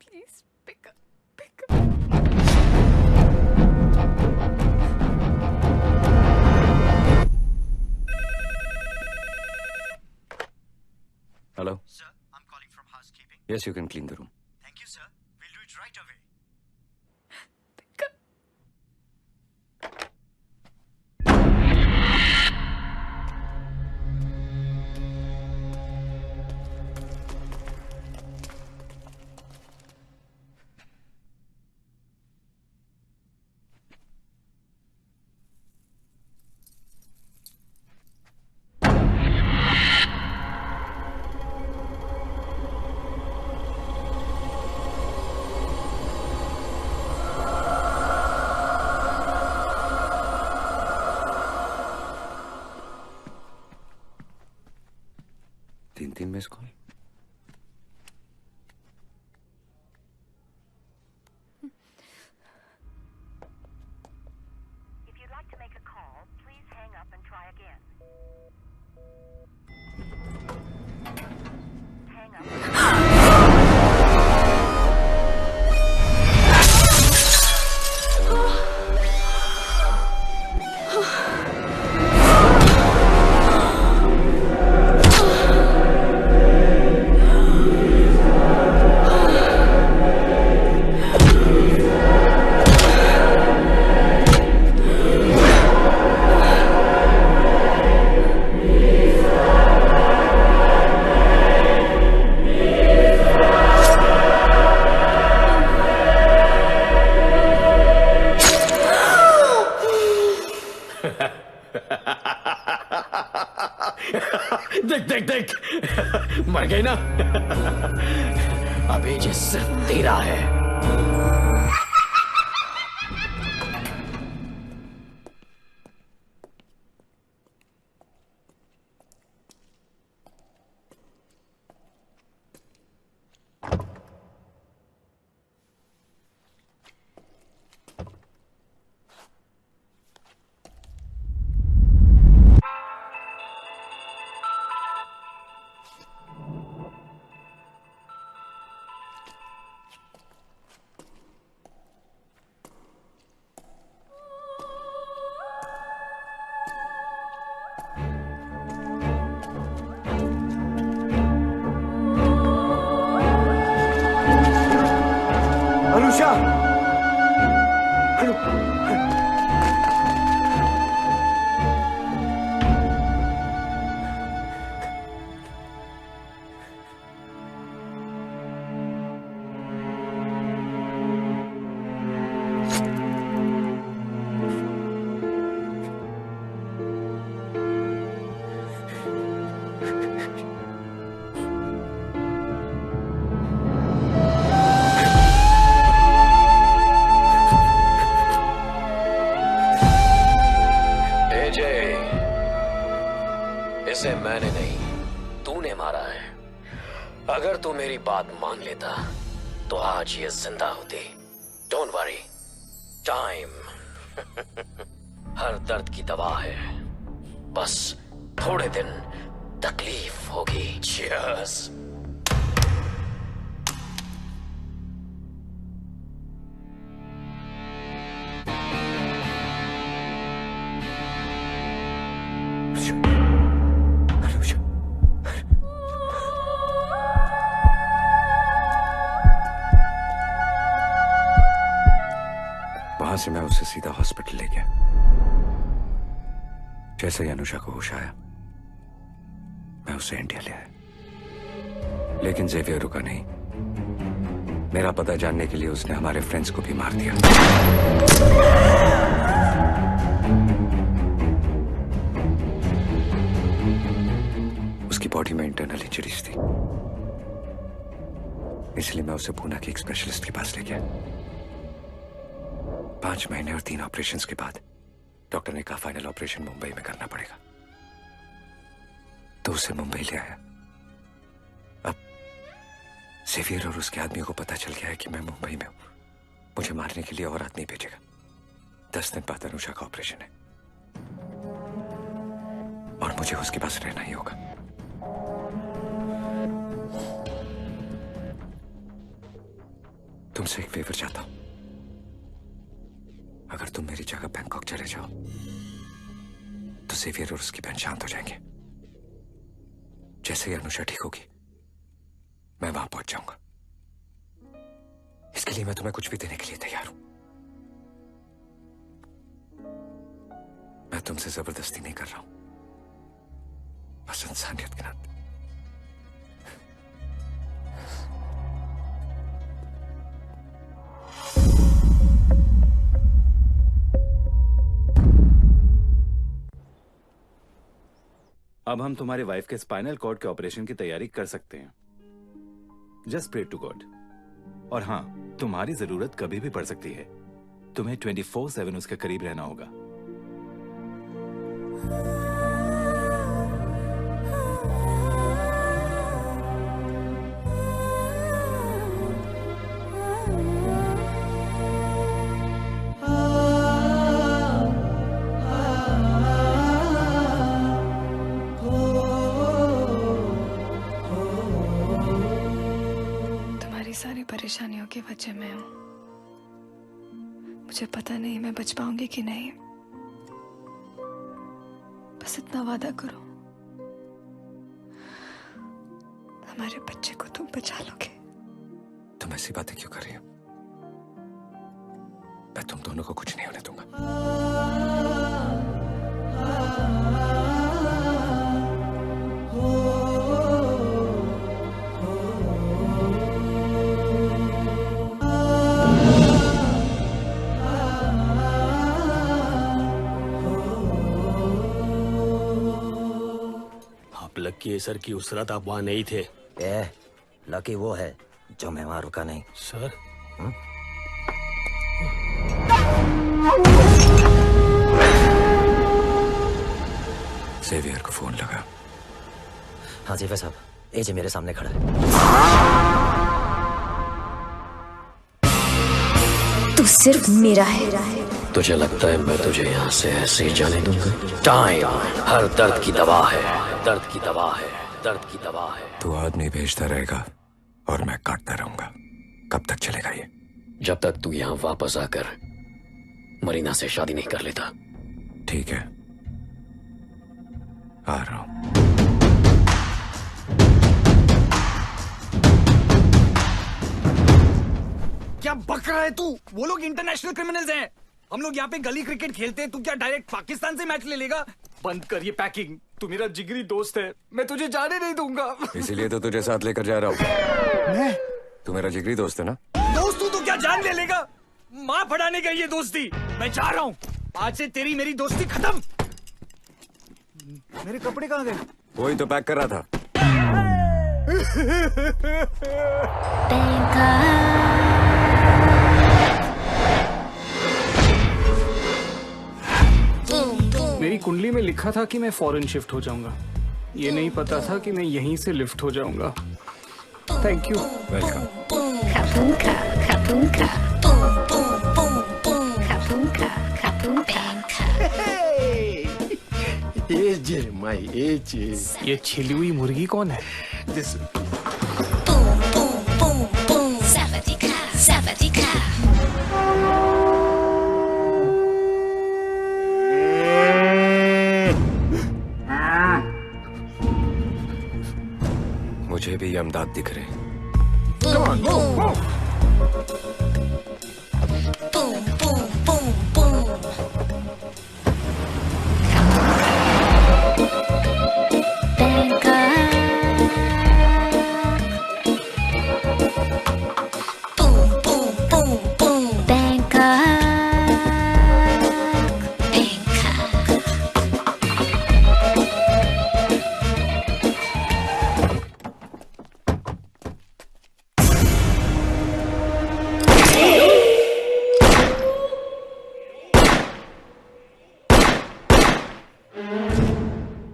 Please pick up. Pick up. Hello? Sir, I'm calling from housekeeping. Yes, you can clean the room. Thank you, sir. We'll do it right away. तीन miss call. If you'd like to make a call, please hang up and try again. Hang up. देख देख देख मर गई ना. अभी ये सिर्फ तेरा है. उसे मैंने नहीं, तूने मारा है। अगर तू मेरी बात मान लेता तो आज ये जिंदा होती। डोंट वरी, टाइम हर दर्द की दवा है, बस थोड़े दिन तकलीफ होगी। Cheers. वहां से मैं उसे सीधा हॉस्पिटल ले गया। जैसे ही अनुषा को होश आया, मैं उसे इंडिया ले आया। लेकिन जेवियर रुका नहीं। मेरा पता जानने के लिए उसने हमारे फ्रेंड्स को भी मार दिया। उसकी बॉडी में इंटरनल इंजरीज थी, इसलिए मैं उसे पूना के एक स्पेशलिस्ट के पास ले गया। 5 महीने और 3 ऑपरेशंस के बाद डॉक्टर ने कहा फाइनल ऑपरेशन मुंबई में करना पड़ेगा, तो उसे मुंबई ले आया। अब सेवियर और उसके आदमी को पता चल गया है कि मैं मुंबई में हूं। मुझे मारने के लिए और आदमी भेजेगा। 10 दिन बाद अनुषा का ऑपरेशन है और मुझे उसके पास रहना ही होगा। तुमसे एक फेवर चाहता हूं। अगर तुम मेरी जगह बैंकॉक चले जाओ तो सेवियर और उसकी बहन शांत हो जाएंगे। जैसे ही अनुषा ठीक होगी, मैं वहां पहुंच जाऊंगा। इसके लिए मैं तुम्हें कुछ भी देने के लिए तैयार हूं। मैं तुमसे जबरदस्ती नहीं कर रहा हूं, बस इंसानियत के नाते। अब हम तुम्हारी वाइफ के स्पाइनल कॉर्ड के ऑपरेशन की तैयारी कर सकते हैं। Just pray to God. और हाँ, तुम्हारी जरूरत कभी भी पड़ सकती है। तुम्हें 24/7 उसके करीब रहना होगा। सारी परेशानियों की वजह मैं हूं। मुझे पता नहीं मैं बच पाऊंगी कि नहीं। बस इतना वादा करो, हमारे बच्चे को तुम बचा लोगे। तुम ऐसी बातें क्यों कर रही हो? मैं तुम दोनों को कुछ नहीं होने दूंगा। लकी सर की उस रात आप वहां नहीं थे। लकी वो है जो मैं वहां रुका नहीं। सर सेवियर को फोन लगा। हाँ जेवियर साहब, एजे मेरे सामने खड़ा है। तू सिर्फ मेरा है। तुझे लगता है मैं तुझे यहाँ से ऐसे ही जाने दूंगा? टाइम हर दर्द की दवा है, दर्द की दवा है, दर्द की दवा है। तू आदमी भेजता रहेगा और मैं काटता रहूंगा। कब तक चलेगा ये? जब तक तू यहाँ वापस आकर मरीना से शादी नहीं कर लेता। ठीक है, आ रहा हूं। क्या बक रहा है तू? वो लोग इंटरनेशनल क्रिमिनल्स हैं। हम लोग यहाँ पे गली क्रिकेट खेलते हैं, तू क्या डायरेक्ट पाकिस्तान से मैच ले लेगा? बंद कर ये पैकिंग। तू मेरा जिगरी दोस्त है, मैं तुझे जाने नहीं दूंगा। इसीलिए तो तुझे साथ लेकर जा रहा हूँ। मैं? तू मेरा जिगरी दोस्त है ना? दोस्त तू तो क्या जान ले लेगा? माँ पढ़ाने गई ये दोस्ती। मैं जा रहा हूँ, आज से तेरी मेरी दोस्ती खत्म। मेरे कपड़े कहाँ गए? वही तो पैक कर रहा था। मेरी कुंडली में लिखा था कि मैं फॉरेन शिफ्ट हो जाऊंगा, ये नहीं पता था कि मैं यहीं से लिफ्ट हो जाऊंगा। Thank you. Welcome. Kapunka, kapunka. Kapunka, kapunka. AJ, my AJ. ये छिली हुई मुर्गी कौन है? This. Savadika, savadika. मुझे भी यमदाद दिख रहे। Come on, move, move.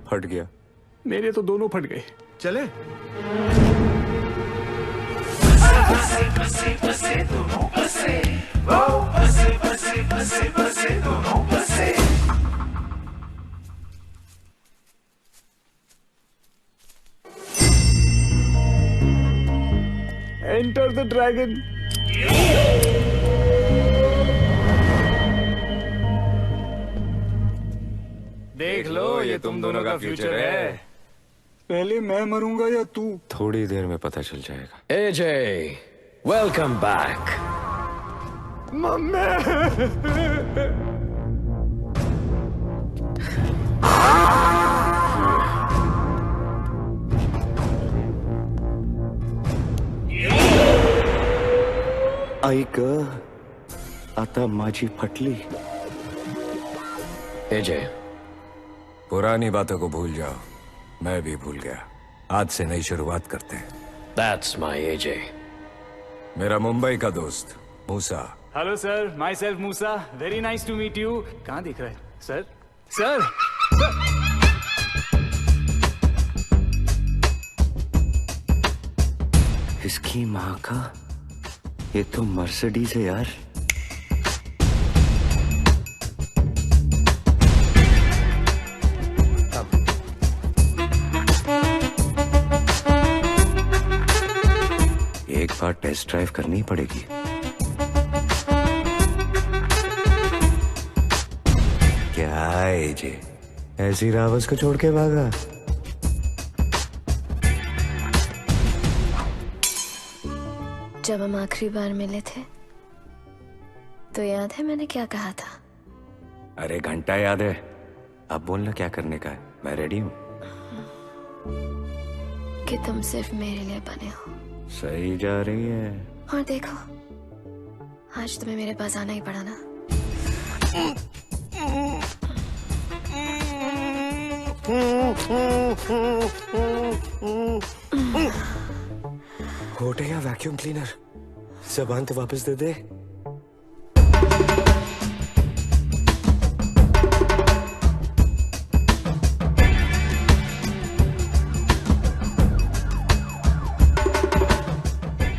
फट गया। मेरे तो दोनों फट गए। चले? Enter the dragon. देख लो, ये तुम दोनों का फ्यूचर है। पहले मैं मरूंगा या तू? थोड़ी देर में पता चल जाएगा। AJ, welcome back. ऐक आता माझी फटली। AJ, पुरानी बातों को भूल जाओ, मैं भी भूल गया। आज से नई शुरुआत करते हैं। that's my AJ. मेरा मुंबई का दोस्त Musa. Hello sir, myself Musa. Very nice to meet you. कहाँ दिख रहा है सर? सर, इसकी माँ का, ये तो मर्सिडीज है यार। एक बार टेस्ट ड्राइव करनी पड़ेगी। क्या एजे, ऐसी रावस को छोड़ के भागा? जब हम आखिरी बार मिले थे तो याद है मैंने क्या कहा था? अरे घंटा याद है। अब बोलना क्या करने का है, मैं रेडी हूँ। कि तुम सिर्फ मेरे लिए बने हो। सही जा रही है। और देखो, आज तुम्हें मेरे पास आना ही पड़ा ना। होट है या वैक्यूम क्लीनर? जबान तो वापस दे दे।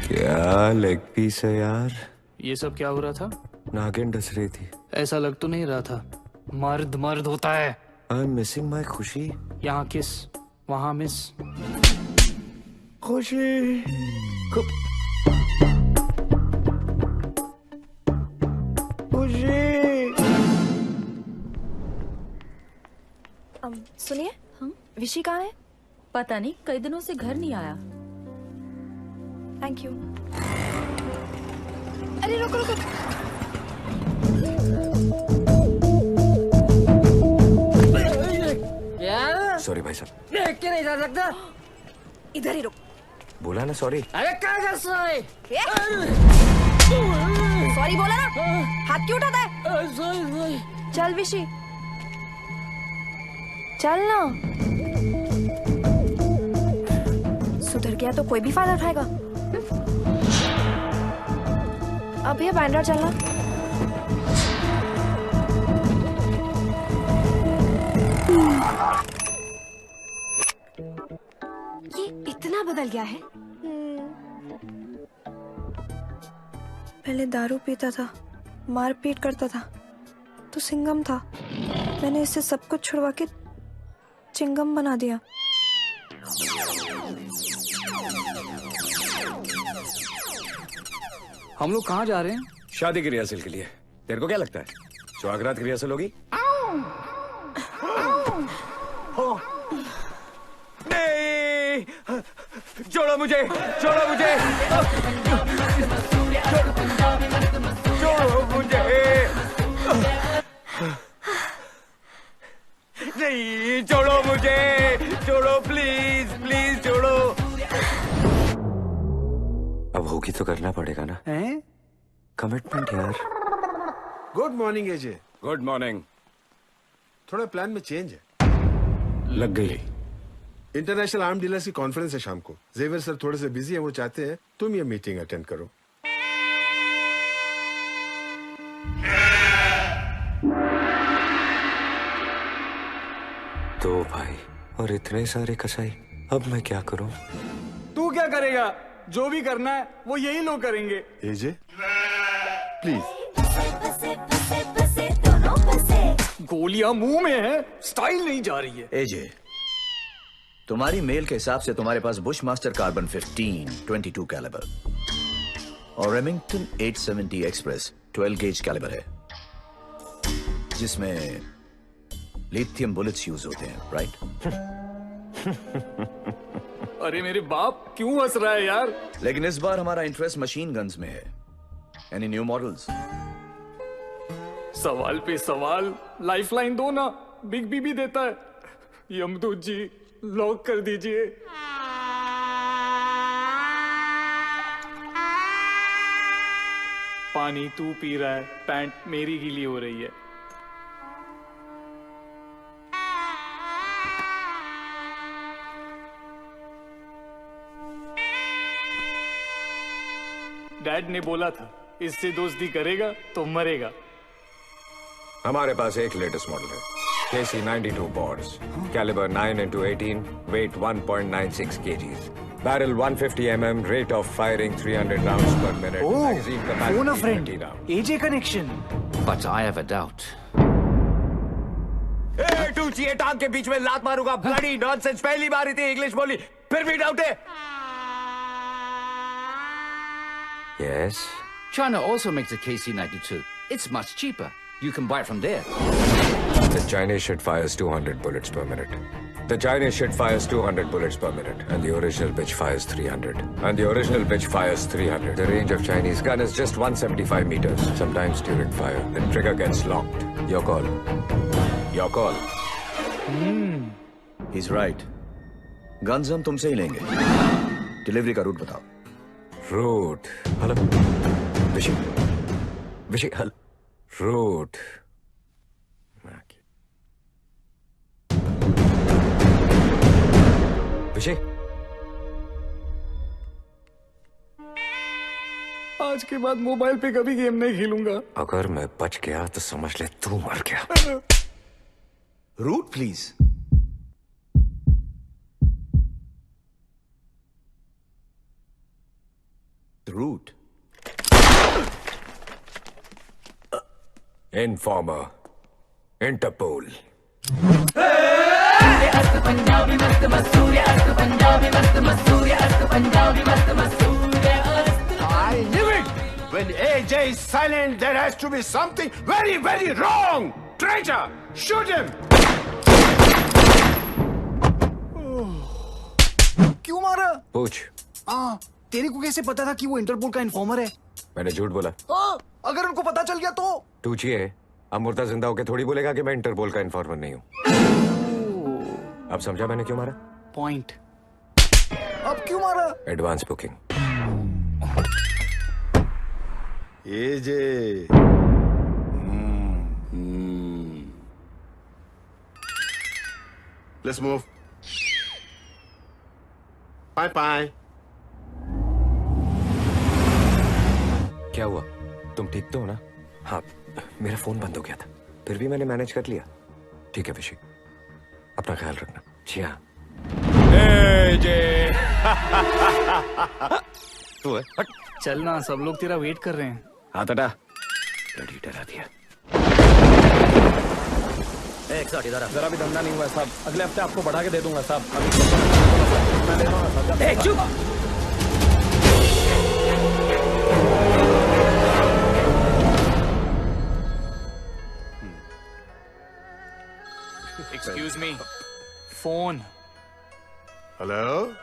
क्या लेग पीस है यार। ये सब क्या हो रहा था? नागिन डस रही थी। ऐसा लग तो नहीं रहा था। मर्द मर्द होता है। आई एम मिसिंग माई खुशी। यहाँ किस, वहाँ मिस। खुशी सुनिए, विशी कहाँ है? पता नहीं, कई दिनों से घर नहीं आया। Thank you. अरे रुको रुको। सॉरी भाई साहब। देख के नहीं जा सकता। इधर ही रुक। बोला ना सॉरी। अरे क्या कर सॉरी? सॉरी बोला ना, हाथ क्यों उठाता है? सॉरी। चल विशी, चल ना। सुधर गया तो कोई भी फायदा उठाएगा। अब भैया बैंड्रा चलना। बदल गया है? पहले दारू पीता था, मारपीट करता था, तो सिंघम था। मैंने इससे सब कुछ छुड़वा के चिंगम बना दिया। हम लोग कहाँ जा रहे हैं? शादी की रिहर्सल के लिए। तेरे को क्या लगता है सुहागरात की रिहर्सल होगी? नहीं, छोड़ो मुझे, छोड़ो मुझे, छोड़ो मुझे, नहीं, छोड़ो मुझे, छोड़ो प्लीज, प्लीज छोड़ो। अब होगी तो करना पड़ेगा ना? कमिटमेंट यार। Good morning AJ. Good morning. थोड़ा प्लान में चेंज है। लग गई। इंटरनेशनल आर्म डीलर्स की कॉन्फ्रेंस है शाम को। जेवियर सर थोड़े से बिजी हैं, वो चाहते हैं तुम ये मीटिंग अटेंड करो। दो भाई और इतने सारे कसाई, अब मैं क्या करूं? तू क्या करेगा? जो भी करना है वो यही लोग करेंगे। एजे प्लीज। गोलियां मुंह में है, स्टाइल नहीं जा रही है। एजे, तुम्हारी मेल के हिसाब से तुम्हारे पास बुश मास्टर कार्बन 15 22 कैलिबर और रेमिंगटन 870 एक्सप्रेस 12 गेज कैलिबर है, जिसमें लिथियम बुलेट्स यूज होते हैं, राइट? अरे मेरे बाप, क्यों हंस रहा है यार? लेकिन इस बार हमारा इंटरेस्ट मशीन गन्स में है। Any new models? सवाल पे सवाल, लाइफलाइन दो ना, बिग बी भी देता है। यमदूत जी, लॉक कर दीजिए। पानी तू पी रहा है, पैंट मेरी गीली हो रही है। डैड ने बोला था, इससे दोस्ती करेगा तो मरेगा। हमारे पास एक लेटेस्ट मॉडल है, KC-92 Boars, calibre 9x18, weight 1.96 kgs, barrel 150 mm, rate of firing 300 rounds per minute, magazine capacity 30 rounds. AJ connection. But I have a doubt. तू चाहिए टांग के बीच में लात मारूंगा। ब्लडी नॉनसेंस, पहली बार इतनी इंग्लिश बोली, फिर भी डाउट है? Yes. China also makes the KC-92. It's much cheaper. You can buy it from there. The Chinese shit fires 200 bullets per minute. The Chinese shit fires 200 bullets per minute, and the original bitch fires 300. And the original bitch fires 300. The range of Chinese gun is just 175 meters. Sometimes during fire, the trigger gets locked. Your call. Your call. He's right. Guns हम तुमसे ही लेंगे। Delivery का root बताओ। Root, hello विशी, विशी, hello root. विशी, आज के बाद मोबाइल पे कभी गेम नहीं खेलूंगा। अगर मैं बच गया तो समझ ले तू मर गया। Root please. Root. Informer. Interpol. I knew it! When AJ is silent, there has to be something very, very wrong! Traitor! Shoot him! क्यों मारा? पूछ। तेरे को कैसे पता था कि वो इंटरपोल का इन्फॉर्मर है? मैंने झूठ बोला। अगर उनको पता चल गया तो? तू चाहिए अब मुर्दा जिंदा होके थोड़ी बोलेगा कि मैं इंटरपोल का इन्फॉर्मर नहीं हूँ। अब समझा मैंने क्यों मारा? पॉइंट। अब क्यों मारा? Advance booking. AJ. Let's move. Bye bye. क्या हुआ? तुम ठीक तो हो ना? हाँ, मेरा फोन बंद हो गया था, फिर भी मैंने मैनेज कर लिया। ठीक है विशी, अपना ख्याल रखना। जी हाँ। तू है हट। चल ना, सब लोग तेरा वेट कर रहे हैं। हाथ हटा। डैडी डरा दिया। एक साथ इधर आ। जरा भी धंधा नहीं हुआ है साहब, अगले हफ्ते आपको बढ़ा के दे दूंगा साहब। मैं ले रहा हूँ साहब। चुप। Excuse me, phone. हेलो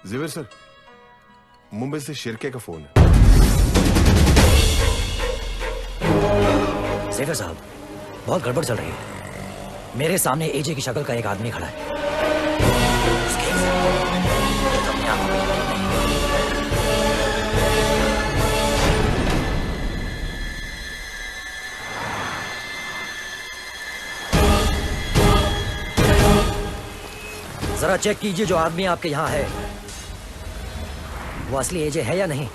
जिविर सर, मुंबई से शिरके का फोन है। सेठा साहब, बहुत गड़बड़ चल रही है। मेरे सामने एजे की शक्ल का एक आदमी खड़ा है। जरा चेक कीजिए जो आदमी आपके यहाँ है वो असली एजे है या नहीं।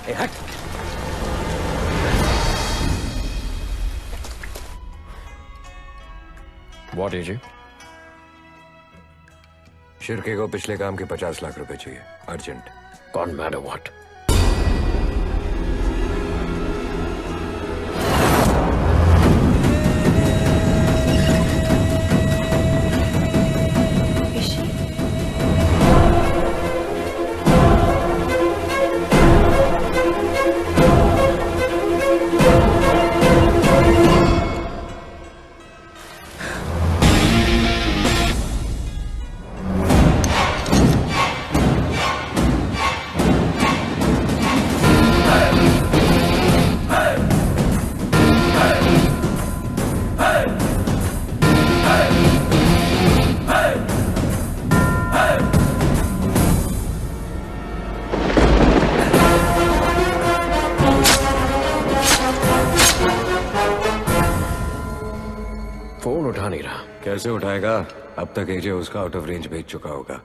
ए हट। What AJ? शिरके को पिछले काम के 50 लाख रुपए चाहिए, urgent. Can't matter what. Phone उठा नहीं रहा। कैसे उठाएगा? अब तक एजे उसका आउट ऑफ रेंज भेज चुका होगा।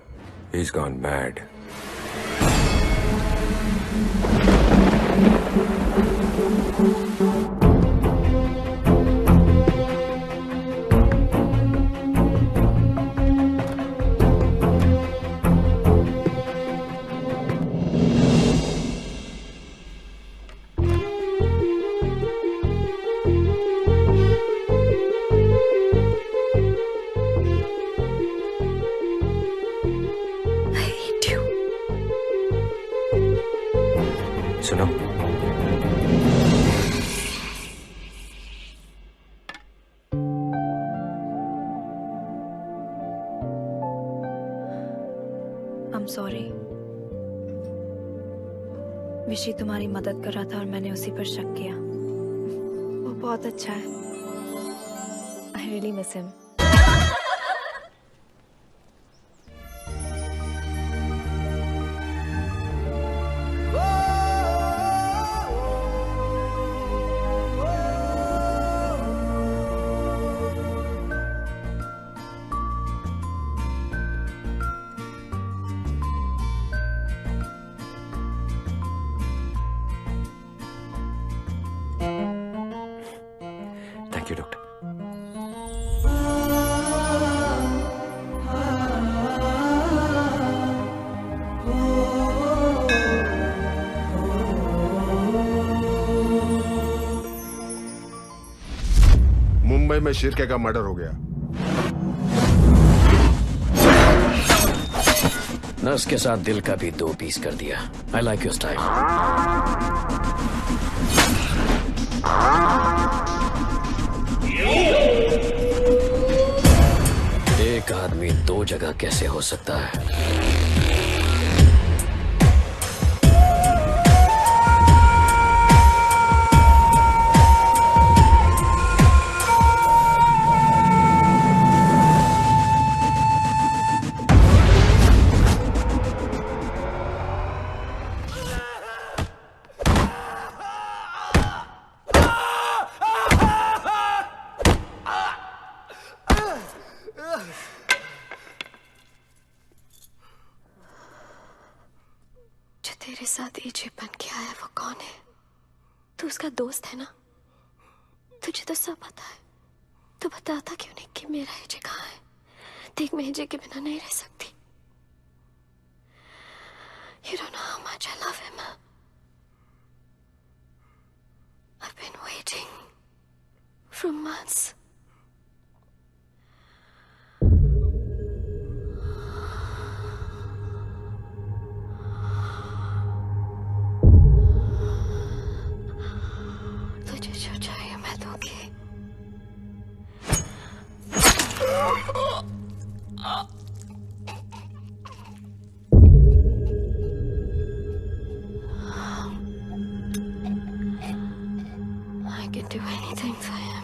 He's gone mad. सुनो, I'm sorry. विशी तुम्हारी मदद कर रहा था और मैंने उसी पर शक किया। वो बहुत अच्छा है। I really miss him. Thank you doctor. Mumbai में शिरके का मर्डर हो गया। नर्स के साथ दिल का भी 2 पीस कर दिया। I like your style. एक आदमी 2 जगह कैसे हो सकता है? तेरे साथ एजे बन के आया वो कौन है? तू उसका दोस्त है ना? तुझे तो सब पता है। तू बताता क्यों नहीं कि मेरा एजे कहाँ है? देख, मैं एजे के बिना नहीं रह सकती। You don't know how much I love him. I've been waiting for months. तुझे जो चाहिए मैं दूंगी. I can do anything for him.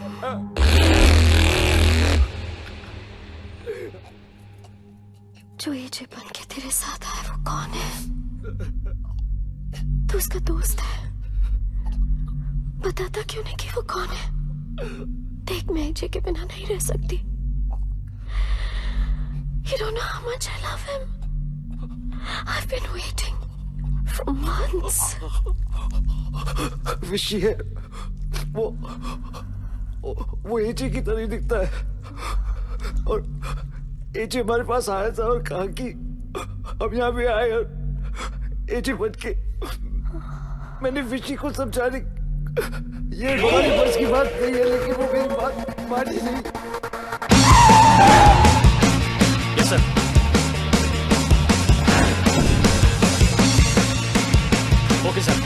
जो ये जे बन के तेरे साथ आया वो कौन है? तू उसका दोस्त है. बताता क्यों नहीं कि वो कौन है? देख मैं जे के बिना नहीं रह सकती. You don't know how much I love him. I've been waiting for months. विशी है वो एजे की तरह दिखता है और एजे हमारे पास आया था और कहा कि हम यहाँ पे आए और एजे बन के मैंने विशी को समझाने ये हमारी बस की बात नहीं है लेकिन वो मेरी बात मानी नहीं. Yes sir. Okay sir.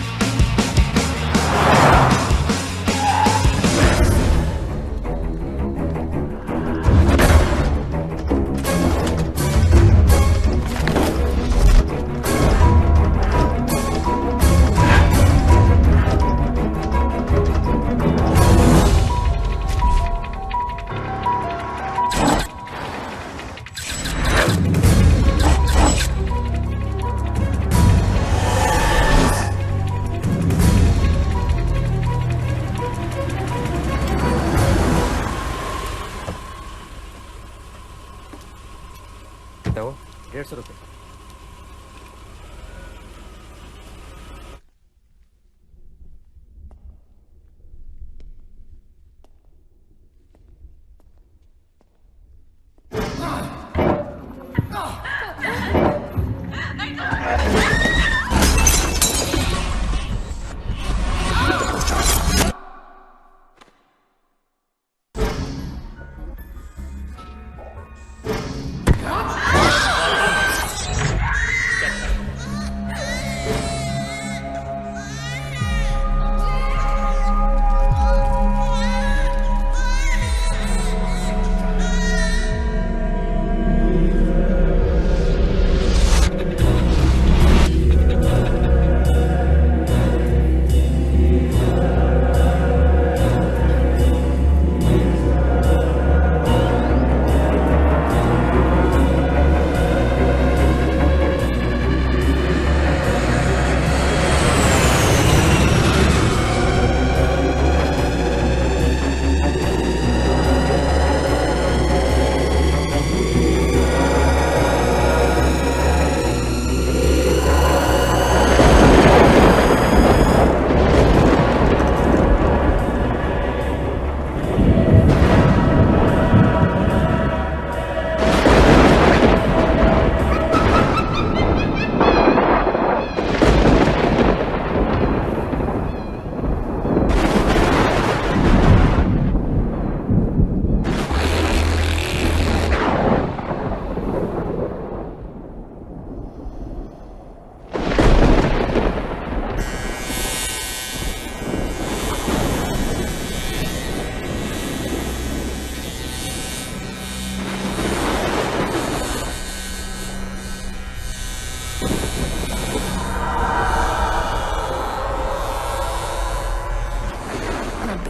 कितना वो? 150 रुपये.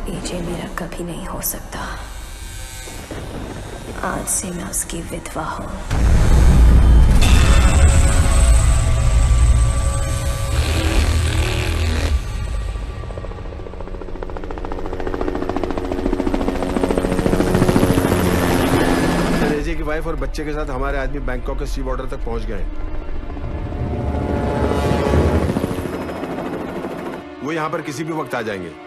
एजे मेरा कभी नहीं हो सकता. आज से मैं उसकी विधवा हूँ. एजे की वाइफ और बच्चे के साथ हमारे आदमी बैंकॉक के सी बॉर्डर तक पहुंच गए. वो यहाँ पर किसी भी वक्त आ जाएंगे.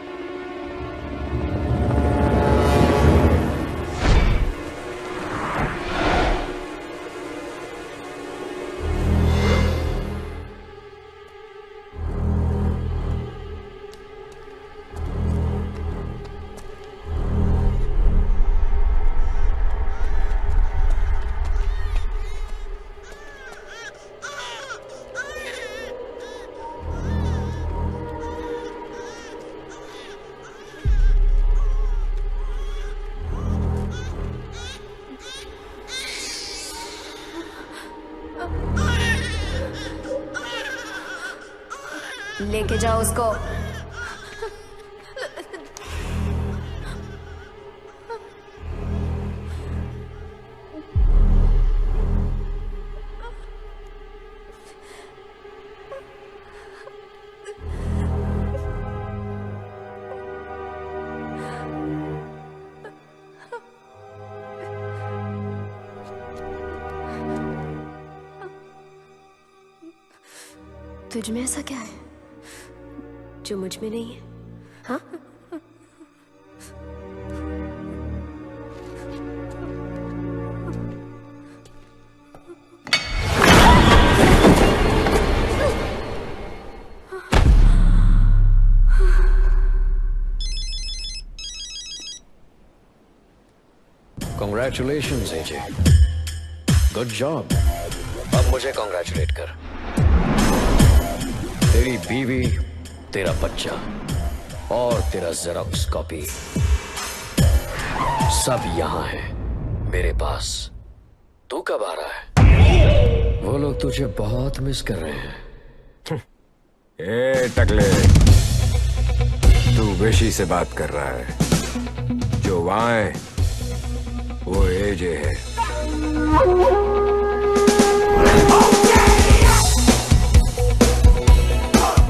लेके जाओ उसको। तुझ में ऐसा क्या है जो मुझ में नहीं है? हाँ? Congratulations, AJ. Good job. अब मुझे congratulate कर। तेरी बीवी, तेरा बच्चा और तेरा जेरोक्स कॉपी सब यहाँ है मेरे पास। तू कब आ रहा है? वो लोग तुझे बहुत मिस कर रहे हैं। ए टकले, तू बेशी से बात कर रहा है। जो वहां है वो एजे है।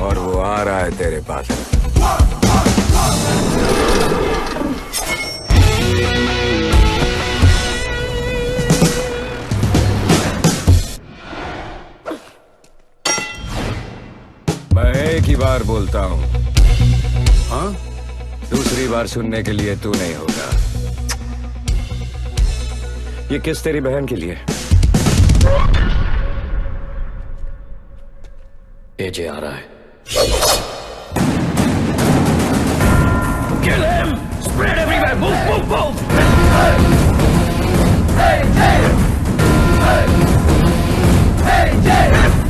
और वो आ रहा है तेरे पास। मैं एक ही बार बोलता हूं, हाँ? दूसरी बार सुनने के लिए तू नहीं होगा। ये किस तेरी बहन के लिए? एजे आ रहा है। Kill him! Spread everywhere! Move, move, move! Hey, hey, hey, hey, hey, hey, hey,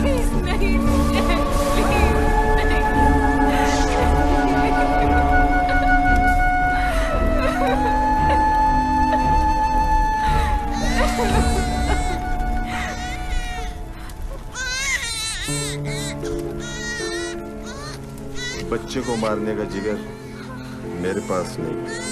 नहीं बच्चे को मारने का जिगर मेरे पास नहीं।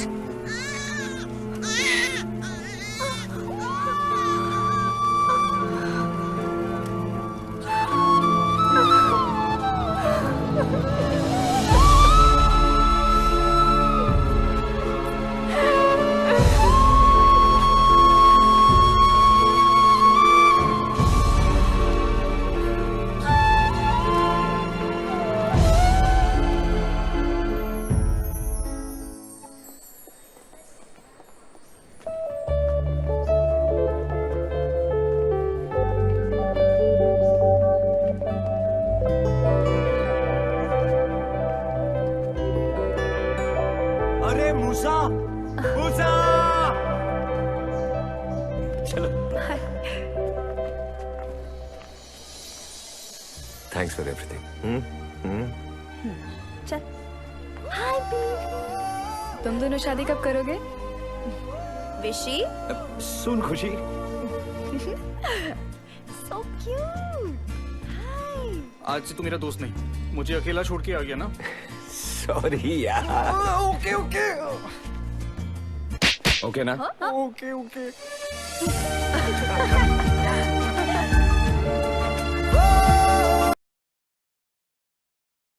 अरे मूसा, मूसा! चलो। Thanks for everything. चल। हाय तुम दोनों शादी कब करोगे? विशी? सुन खुशी। So cute. आज से तू मेरा दोस्त नहीं, मुझे अकेला छोड़ के आ गया ना। सॉरी यार। ओके ओके ओके ना? Okay okay.